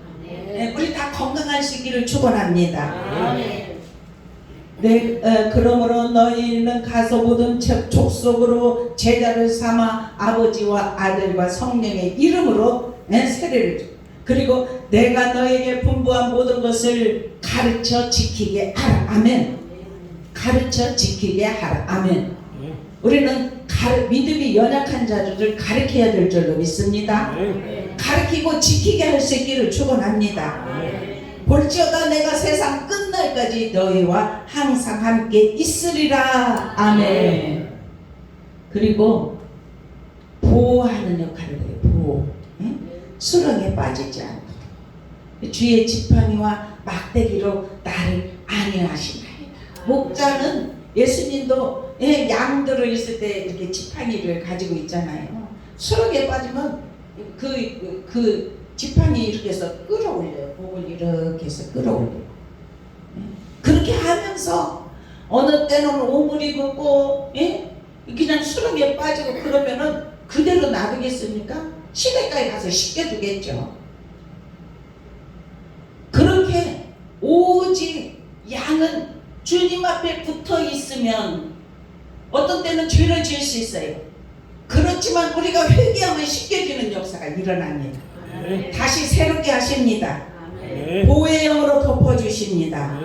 Speaker 2: 우리 다 건강할 수 있기를 축원합니다. 그러므로 너희는 가서 모든 족속으로 제자를 삼아 아버지와 아들과 성령의 이름으로 세례를 줘. 그리고 내가 너에게 분부한 모든 것을 가르쳐 지키게 하라. 아멘. 가르쳐 지키게 하라. 아멘. 우리는 믿음이 연약한 자들을 가르쳐야 될 줄로 믿습니다. 가르치고 지키게 할 수 있기를 축원합니다. 볼지어다 내가 세상 끝날까지 너희와 항상 함께 있으리라. 아멘. 그리고 보호하는 역할을 해요. 보호. 수렁에 빠지지 않고 주의 지팡이와 막대기로 나를 안위하시나이다. 목자는 예수님도 양들을 있을 때 이렇게 지팡이를 가지고 있잖아요. 수렁에 빠지면 그 지팡이 이렇게 해서 끌어올려요. 목을 이렇게 해서 끌어올려요. 그렇게 하면서 어느 때는 오물이 긋고 그냥 수렁에 빠지고 그러면은 그대로 놔두겠습니까? 시냇가에 가서 씻겨주겠죠. 그렇게 오직 양은 주님 앞에 붙어 있으면 어떤 때는 죄를 지을 수 있어요. 그렇지만 우리가 회개하면 씻겨지는 역사가 일어납니다. 다시 새롭게 하십니다. 보호의 영으로 덮어주십니다.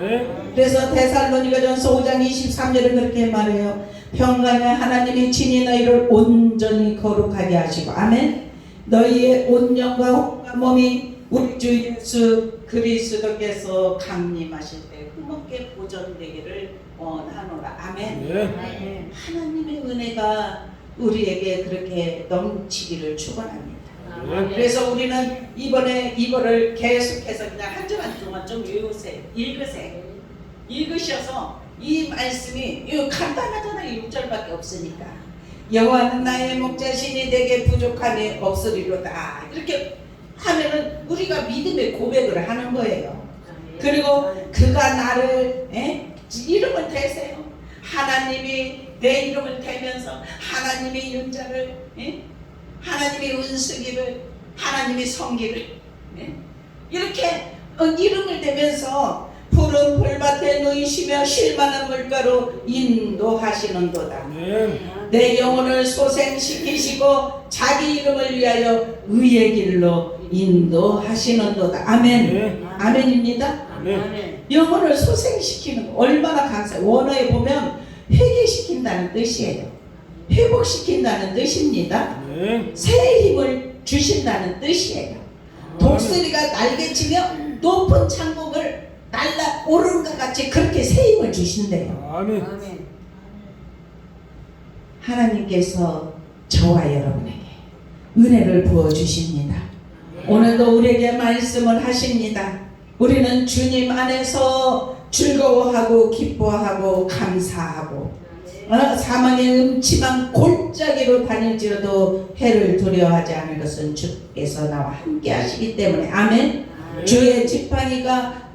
Speaker 2: 그래서 데살로니가전서 5장 23절에 그렇게 말해요. 평강의 하나님이 친히 너희를 온전히 거룩하게 하시고 아멘. 너희의 온 영과 혼과 몸이 우리 주 예수 그리스도께서 강림하실 때 흠없게 보존되기를 원하노라. 아멘. 하나님의 은혜가 우리에게 그렇게 넘치기를 축원합니다. 그래서 우리는 이번에 이거를 계속해서 그냥 한 주만 동안 좀 외우세요. 읽으셔서 이 말씀이 이거 간단하잖아요. 6절밖에 없으니까. 여호와는 나의 목자시니 내게 부족함이 없으리로다. 이렇게 하면은 우리가 믿음의 고백을 하는 거예요. 그리고 그가 나를 이름을 대세요. 하나님이 내 이름을 대면서 하나님의 윤자를 하나님의 은수기를 하나님의 성기를 이렇게 이름을 대면서 푸른 풀밭에 누이시며 쉴만한 물가로 인도하시는도다. 내 영혼을 소생시키시고 자기 이름을 위하여 의의 길로 인도하시는도다. 아멘. 아멘입니다. 영혼을 소생시키는 거 얼마나 감사해요. 원어에 보면 회개시킨다는 뜻이에요. 회복시킨다는 뜻입니다. 새 힘을 주신다는 뜻이에요. 독수리가 날개치며 높은 창공을 날아오르는 것 같이 그렇게 새 힘을 주신대요.
Speaker 4: 아멘.
Speaker 2: 하나님께서 저와 여러분에게 은혜를 부어주십니다. 오늘도 우리에게 말씀을 하십니다. 우리는 주님 안에서 즐거워하고 기뻐하고 감사하고 사망의 음침한 골짜기로 다닐지라도 해를 두려워하지 않을 것은 주께서 나와 함께 하시기 때문에 아멘. 주의 지팡이가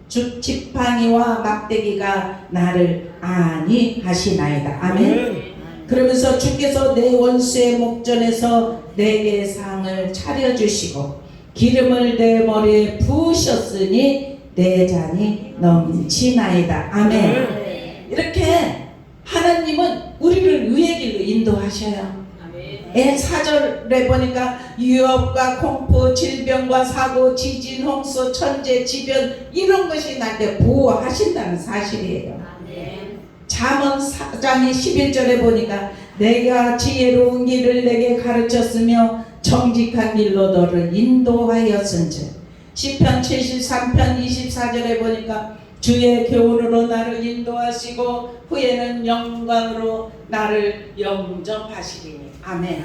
Speaker 2: 지팡이와 막대기가 나를 안위하시나이다. 아멘. 그러면서 주께서 내 원수의 목전에서 내게 상을 차려주시고 기름을 내 머리에 부으셨으니 내 잔이 넘치나이다. 아멘. 이렇게 하나님은 우리를 의의 길로 인도하셔요. 4절에 보니까 유업과 공포, 질병과 사고, 지진, 홍수, 천재, 지변 이런 것이 나한테 보호하신다는 사실이에요. 잠언 4장 11절에 보니까 내가 지혜로운 길을 내게 가르쳤으며 정직한 길로 너를 인도하였은즉 시편 73편 24절에 보니까 주의 교훈으로 나를 인도하시고 후에는 영광으로 나를 영접하시리니 아멘.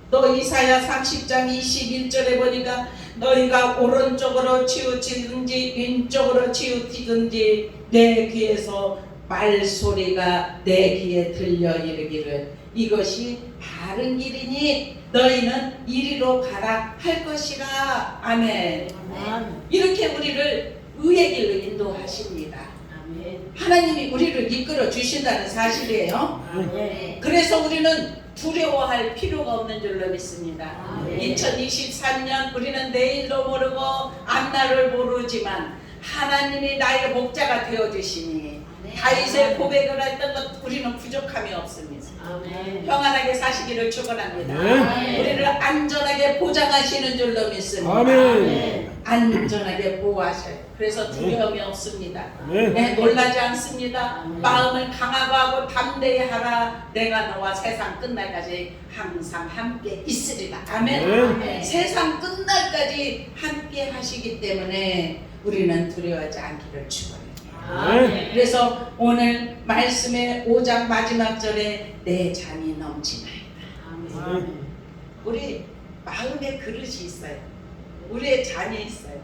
Speaker 2: 또 이사야 30장 21절에 보니까 너희가 오른쪽으로 치우치든지 왼쪽으로 치우치든지 내 귀에서 말소리가 내 귀에 들려 이르기를 이것이 바른 길이니 너희는 이리로 가라 할 것이라. 아멘. 이렇게 우리를 의의 길로 인도하십니다. 하나님이 우리를 이끌어 주신다는 사실이에요. 그래서 우리는 두려워할 필요가 없는 줄로 믿습니다. 2023년 우리는 내일도 모르고 앞날을 모르지만 하나님이 나의 목자가 되어주시니 다윗의 고백을 했던 것 우리는 부족함이 없습니다. 평안하게 사시기를 축원합니다. 우리를 안전하게 보장하시는 줄로 믿습니다. 안전하게 보호하셔요. 그래서 두려움이 없습니다.
Speaker 4: 네.
Speaker 2: 네, 놀라지 않습니다. 마음을 강하고 하고 담대히 하라. 내가 너와 세상 끝날까지 항상 함께 있으리라. 아멘.
Speaker 4: 네.
Speaker 2: 세상 끝날까지 함께 하시기 때문에 우리는 두려워하지 않기를 축원합니다.
Speaker 4: 네.
Speaker 2: 그래서 오늘 말씀의 5장 마지막 절에 내 잔이 넘치나이다. 우리 마음에 그릇이 있어요. 우리의 잔이 있어요.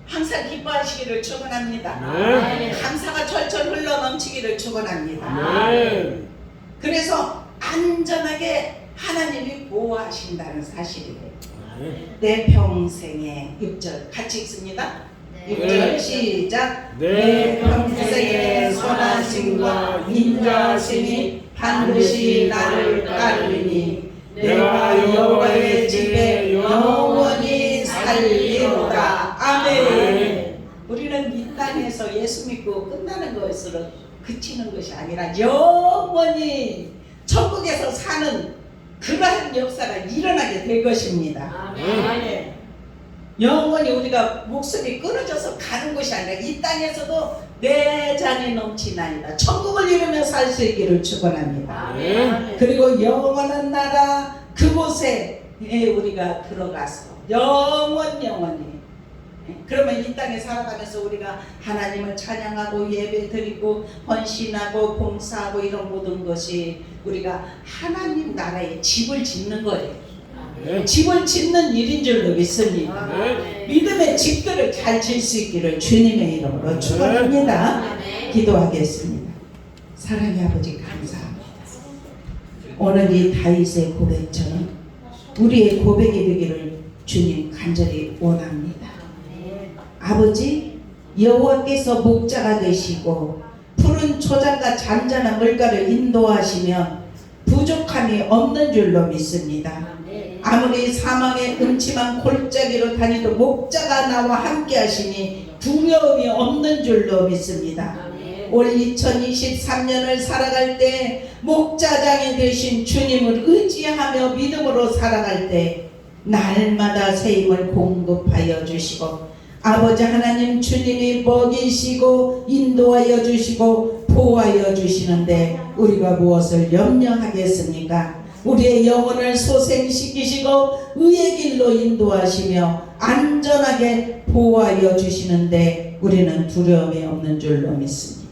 Speaker 2: 항상 기뻐하시기를 축원합니다.
Speaker 4: 네.
Speaker 2: 감사가 철철 흘러 넘치기를 축원합니다.
Speaker 4: 네.
Speaker 2: 그래서 안전하게 하나님이 보호하신다는 사실이에요.
Speaker 4: 네.
Speaker 2: 내 평생에 6절 같이 읽습니다. 6절 시작.
Speaker 4: 네.
Speaker 2: 내 평생에 선하심과 인자하심이 반드시 나를 따르리니 내가 여호와의 집에 영원히 살리로다. 아멘. 우리는 이 땅에서 예수 믿고 끝나는 것으로 그치는 것이 아니라 영원히 천국에서 사는 그러한 역사가 일어나게 될 것입니다. 영원히 우리가 목숨이 끊어져서 가는 것이 아니라 이 땅에서도 내 잔이 넘치나이다. 천국을 이루며 살 수 있기를 축원합니다. 그리고 영원한 나라 그곳에 우리가 들어가서 영원히 그러면 이 땅에 살아가면서 우리가 하나님을 찬양하고 예배드리고 헌신하고 봉사하고 이런 모든 것이 우리가 하나님 나라에 집을 짓는 거예요.
Speaker 4: 네.
Speaker 2: 집을 짓는 일인 줄로 믿습니다.
Speaker 4: 네.
Speaker 2: 믿음의 집들을 잘 질 수 있기를 주님의 이름으로 축원합니다. 기도하겠습니다. 사랑의 아버지 감사합니다. 오늘 이 다윗의 고백처럼 우리의 고백이 되기를 주님 간절히 원합니다. 아버지, 여호와께서 목자가 되시고 푸른 초장과 잔잔한 물가를 인도하시면 부족함이 없는 줄로 믿습니다. 아무리 사망의 음침한 골짜기로 다니도 목자가 나와 함께 하시니 두려움이 없는 줄로 믿습니다. 올 2023년을 살아갈 때 목자장이 되신 주님을 의지하며 믿음으로 살아갈 때 날마다 새 힘을 공급하여 주시고 아버지 하나님 주님이 먹이시고 인도하여 주시고 보호하여 주시는데 우리가 무엇을 염려하겠습니까? 우리의 영혼을 소생시키시고 의의 길로 인도하시며 안전하게 보호하여 주시는데 우리는 두려움이 없는 줄로 믿습니다.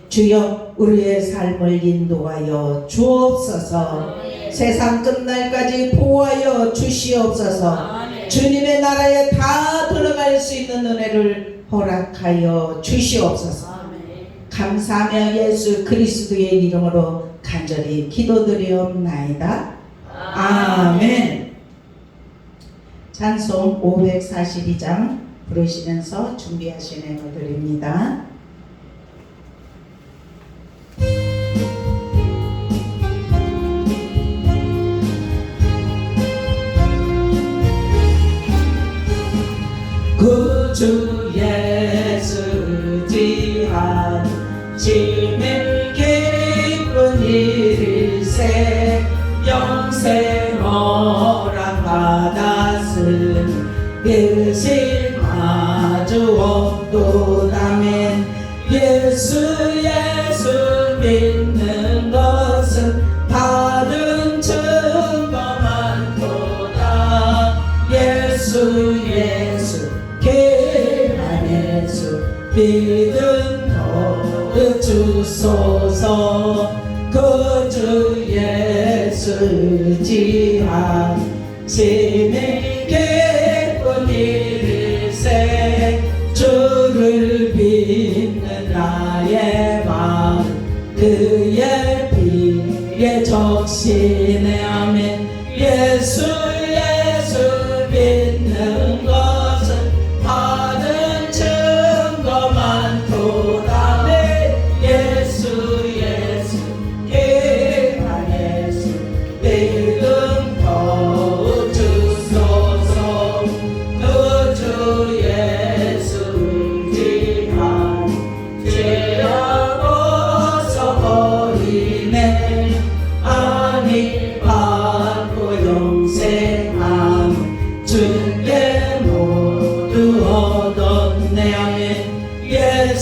Speaker 2: 주여 우리의 삶을 인도하여 주옵소서. 세상 끝날까지 보호하여 주시옵소서. 주님의 나라에 다 들어갈 수 있는 은혜를 허락하여 주시옵소서. 감사하며 예수 그리스도의 이름으로 간절히 기도드리옵나이다. 아멘. 찬송 542장 부르시면서 준비하신 음을 드립니다. 구주 예수 지한 심히 기쁜 일세 영생 허락 받았음 뜻이 마주 없도다면 예수 믿는 것은 받은 증거 많도다. 예수 귀한 예수 믿음 더 주소서. 그주 예수 지한 심히 기쁜 일세 주를 믿는 나의 마음 그의 피에 적시네. 아멘. 예수 믿는 것은 받은 증거 많도다. 예수 귀한 예수 믿음 더 주소서. 그주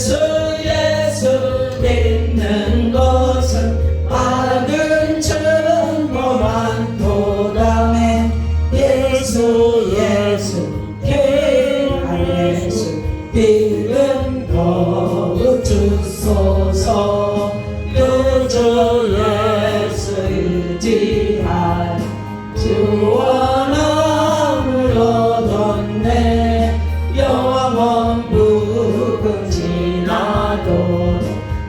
Speaker 2: 예수 예수 믿는 것은 받은 증거 많도다네 예수 예수 계란 예수 믿음 더 주소서 그저 예수 의지할 주원함을 얻었네 영원 부금 지나도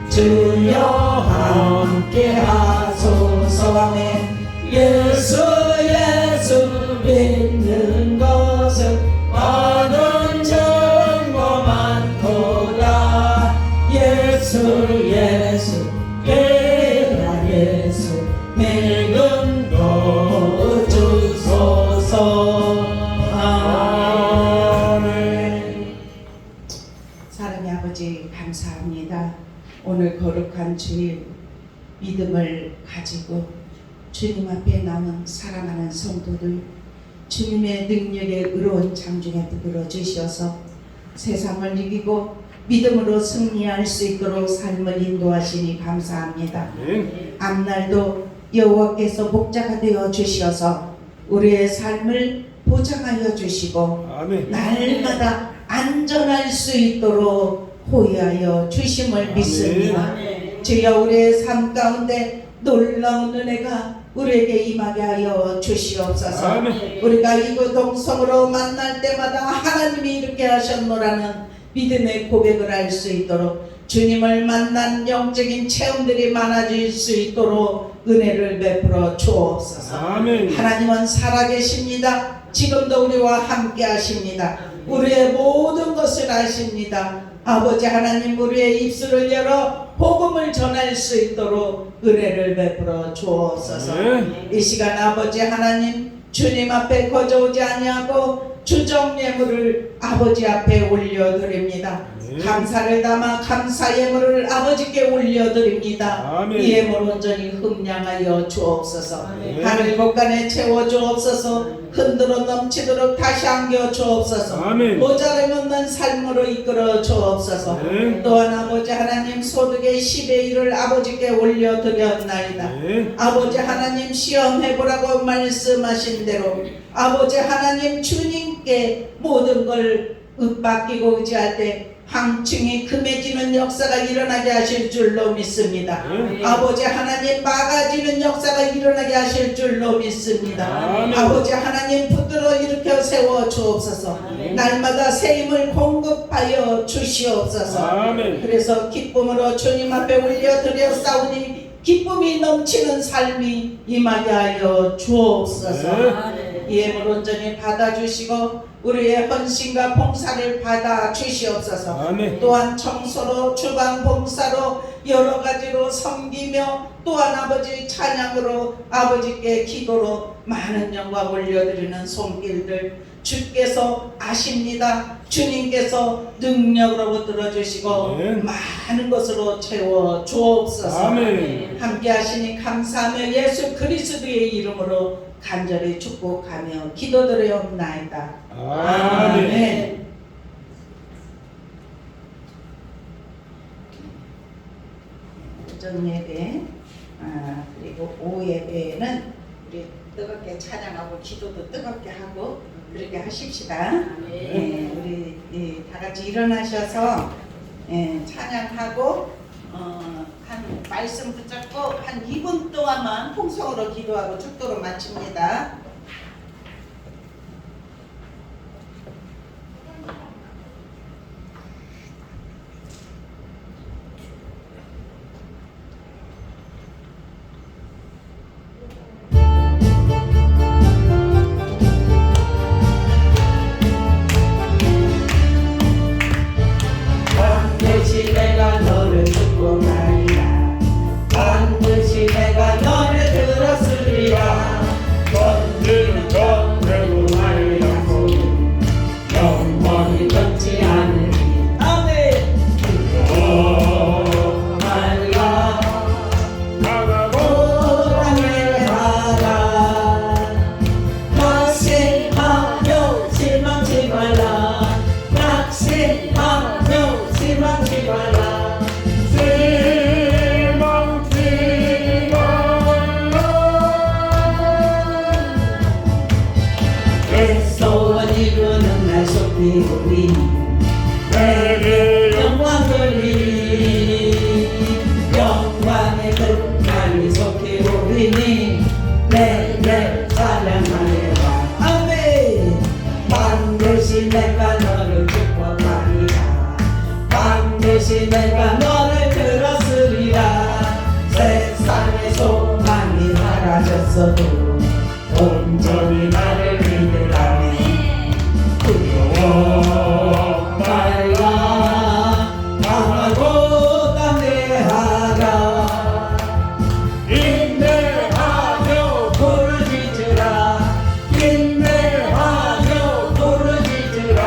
Speaker 2: 주여 함께 하소서 아멘 예수 예수 믿는 것은 받은 증거 많도다 예수 예수 계란 예수 믿음 더 주소서 아멘. 사랑의 아버지 감사합니다. 오늘 거룩한 주일 믿음을 가지고 주님 앞에 남은 사랑하는 성도들 주님의 능력에 의로운 장중에 부들어 주셔서 세상을 이기고 믿음으로 승리할 수 있도록 삶을 인도하시니 감사합니다. 앞날도 여호와께서 목자가 되어 주셔서 우리의 삶을 보장하여 주시고
Speaker 4: 아멘.
Speaker 2: 날마다 안전할 수 있도록 호위하여 주심을 믿습니다. 주여 우리의 삶 가운데 놀라운 은혜가 우리에게 임하게 하여 주시옵소서.
Speaker 4: 아멘.
Speaker 2: 우리가 이구동성으로 만날 때마다 하나님이 이렇게 하셨노라는 믿음의 고백을 할 수 있도록 주님을 만난 영적인 체험들이 많아질 수 있도록 은혜를 베풀어 주옵소서.
Speaker 4: 아멘.
Speaker 2: 하나님은 살아계십니다. 지금도 우리와 함께 하십니다. 우리의 모든 것을 아십니다. 아버지 하나님 우리의 입술을 열어 복음을 전할 수 있도록 은혜를 베풀어 주옵소서. 이 시간 아버지 하나님 주님 앞에 거저오지 아니하고 주정 예물을 아버지 앞에 올려드립니다. 감사를 담아 감사 예물을 아버지께 올려드립니다.
Speaker 4: 아멘.
Speaker 2: 이 예물 온전히 흠량하여 주옵소서. 하늘 곳간에 채워 주옵소서. 흔들어 넘치도록 다시 안겨 주옵소서.
Speaker 4: 아멘.
Speaker 2: 모자람 없는 삶으로 이끌어 주옵소서. 또한 아버지 하나님 소득의 10의 1을 아버지께 올려드렸나이다. 아버지 하나님 시험해보라고 말씀하신 대로 아버지 하나님 주님께 모든 걸 맡기고 의지할 때 황충이 금해지는 역사가 일어나게 하실 줄로 믿습니다. 아버지 하나님 막아지는 역사가 일어나게 하실 줄로 믿습니다. 아버지 하나님 붙들어 일으켜 세워 주옵소서. 날마다 새 힘을 공급하여 주시옵소서. 그래서 기쁨으로 주님 앞에 올려드려 싸우니 기쁨이 넘치는 삶이 임하게 하여 주옵소서. 이 예물 온전히 받아주시고 우리의 헌신과 봉사를 받아 주시옵소서.
Speaker 4: 아멘.
Speaker 2: 또한 청소로 주방 봉사로 여러 가지로 섬기며 또한 아버지 찬양으로 아버지께 기도로 많은 영광 올려드리는 손길들 주께서 아십니다. 주님께서 능력으로 들어주시고
Speaker 4: 아멘.
Speaker 2: 많은 것으로 채워 주옵소서.
Speaker 4: 아멘.
Speaker 2: 함께 하시니 감사하며 예수 그리스도의 이름으로 간절히 축복하며 기도드려옵나이다. 아멘. 오전 예배 그리고 오후 예배는 우리 뜨겁게 찬양하고 기도도 뜨겁게 하고 그렇게 하십시다. 우리 다 같이 일어나셔서 찬양하고 한 말씀 붙잡고 한 2분 동안만 통성으로 기도하고 축도로 마칩니다. 반드시 내가 너를 축복하리라. 반드시 내가 너를 들었으리라.
Speaker 1: 마라
Speaker 4: 실망치 말라
Speaker 2: 소원 이루는 날 속히 우리
Speaker 4: 내게
Speaker 2: 영광 돌리 영광의 끝날이 속히 우리니 내게 찬양하리라 아멘 반드시 내가 너를 축복하리라 반드시 내가 너를 들었으리라 세상의 소망이 사라졌어도 온전히 나를 믿으라 두려워 말라 강하고 담대하라
Speaker 4: 인내하며
Speaker 2: 부르짖으라 인내하며 부르짖으라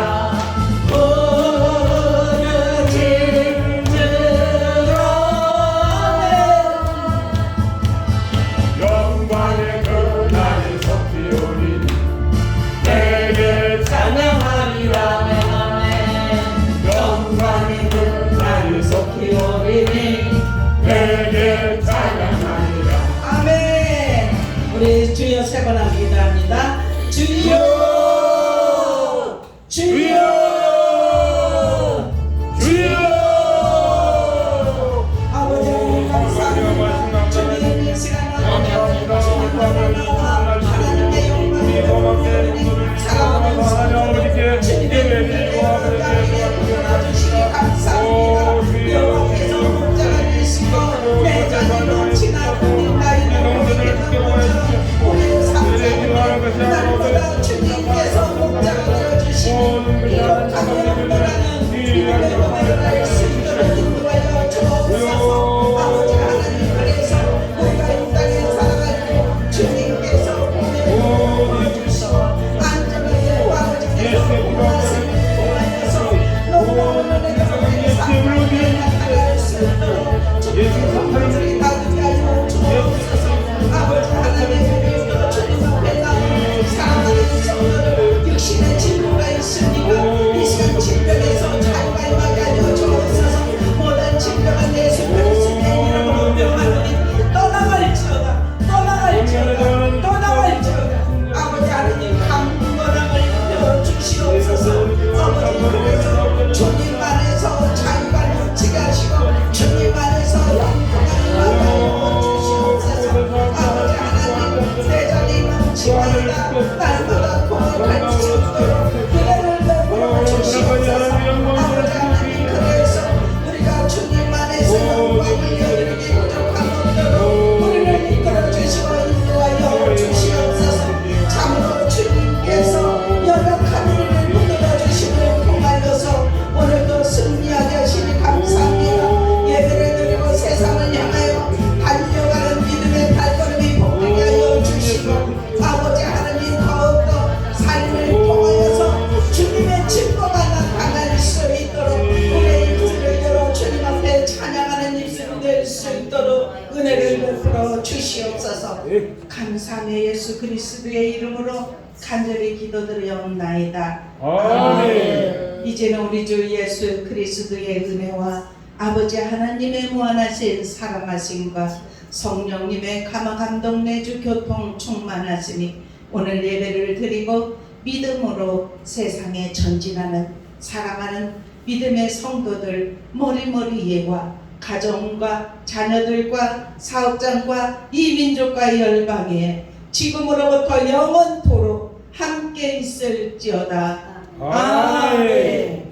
Speaker 4: 영광의 그날이 속히 오리니 내게
Speaker 2: 찬양하리라
Speaker 4: 영광의 그날이 속히 오리니 내게 찬양하리라
Speaker 2: 아멘 우리 주여 세 번 기도합니다 주여 주여
Speaker 4: 주여
Speaker 2: 아버지 하나님 감사합니다 주님 이 시간 하나님의 영광을 살아가면서 주님의 주시기 감사합니다 여호와께서 목자가 되시고 내 자녀 넘치나고 나이는 오늘 삶에 날마다 주님께서 목자가 되어주시니 이렇게 영원하는 주님의 은혜를 알 수 있도록 인도하여 주옵소서 아버지 하나님 그래서 우리가 이 땅에 살아가고 주님께서 은혜를 보여주시고 안전하게 아버지께서 원하시는 통하여서 놀라운 은혜가 우리 삶에 나타날 수 있도록 주님께서 우리 나누게 하여 주옵소서 아버지 하나님 그리스도 주님 앞에 나오는 사랑하는 성도들 육신의 진로가 있으니까 이 시간 질병에서 자유하게 하여 주옵소서 모든 질병한 예수 그리스도의 이름으로 명하노니 떠나갈지어다 떠나갈지어다 떠나갈지어다 아버지 하나님 강건함을 내어주시옵소서 아버지 그래서 주님 안에서 자유가 넘치게 하시고 주님 안에서 영광을 받아 주시옵소서 아버지 하나님 내 자리 넘치마다 날마다 공격할 수 있도록 그대를 베풀어 주시옵소서 아버지 하나님 그래서 우리가 주님 안에서 영광을 여드리기 부족한 없도록 우리를 이끌어 주시고 인도하여 주시옵소서 참으로 주님께서 연약한 우리를 붙들어 주심을 통하여서 오늘도 승리하게 하시니 감사합니다 예배를 드리고 세상을 향하여 달려가는 믿음의 발걸음이 복되게 하여 주시고 아버지 하나님 더욱더 삶을 통하여서 주님의 증거가 나타날 수 있도록 우리의 입술을 열어 주님 앞에 찬양하는 입술이 될 수 있도록 은혜를 베풀어 주시옵소서 감사의 예수 그리스도의 이름으로 간절히 기도드리옵나이다
Speaker 4: 아멘
Speaker 2: 이제는 우리 주 예수 그리스도의 은혜와 아버지 하나님의 무한하신 사랑하심과 성령님의 감화 감동 내주 교통 충만하심이 오늘 예배를 드리고 믿음으로 세상에 전진하는 사랑하는 믿음의 성도들 머리머리에와 가정과 자녀들과 사업장과 이 민족과 열방에 지금으로부터 영원토록 함께 있을지어다. 아멘.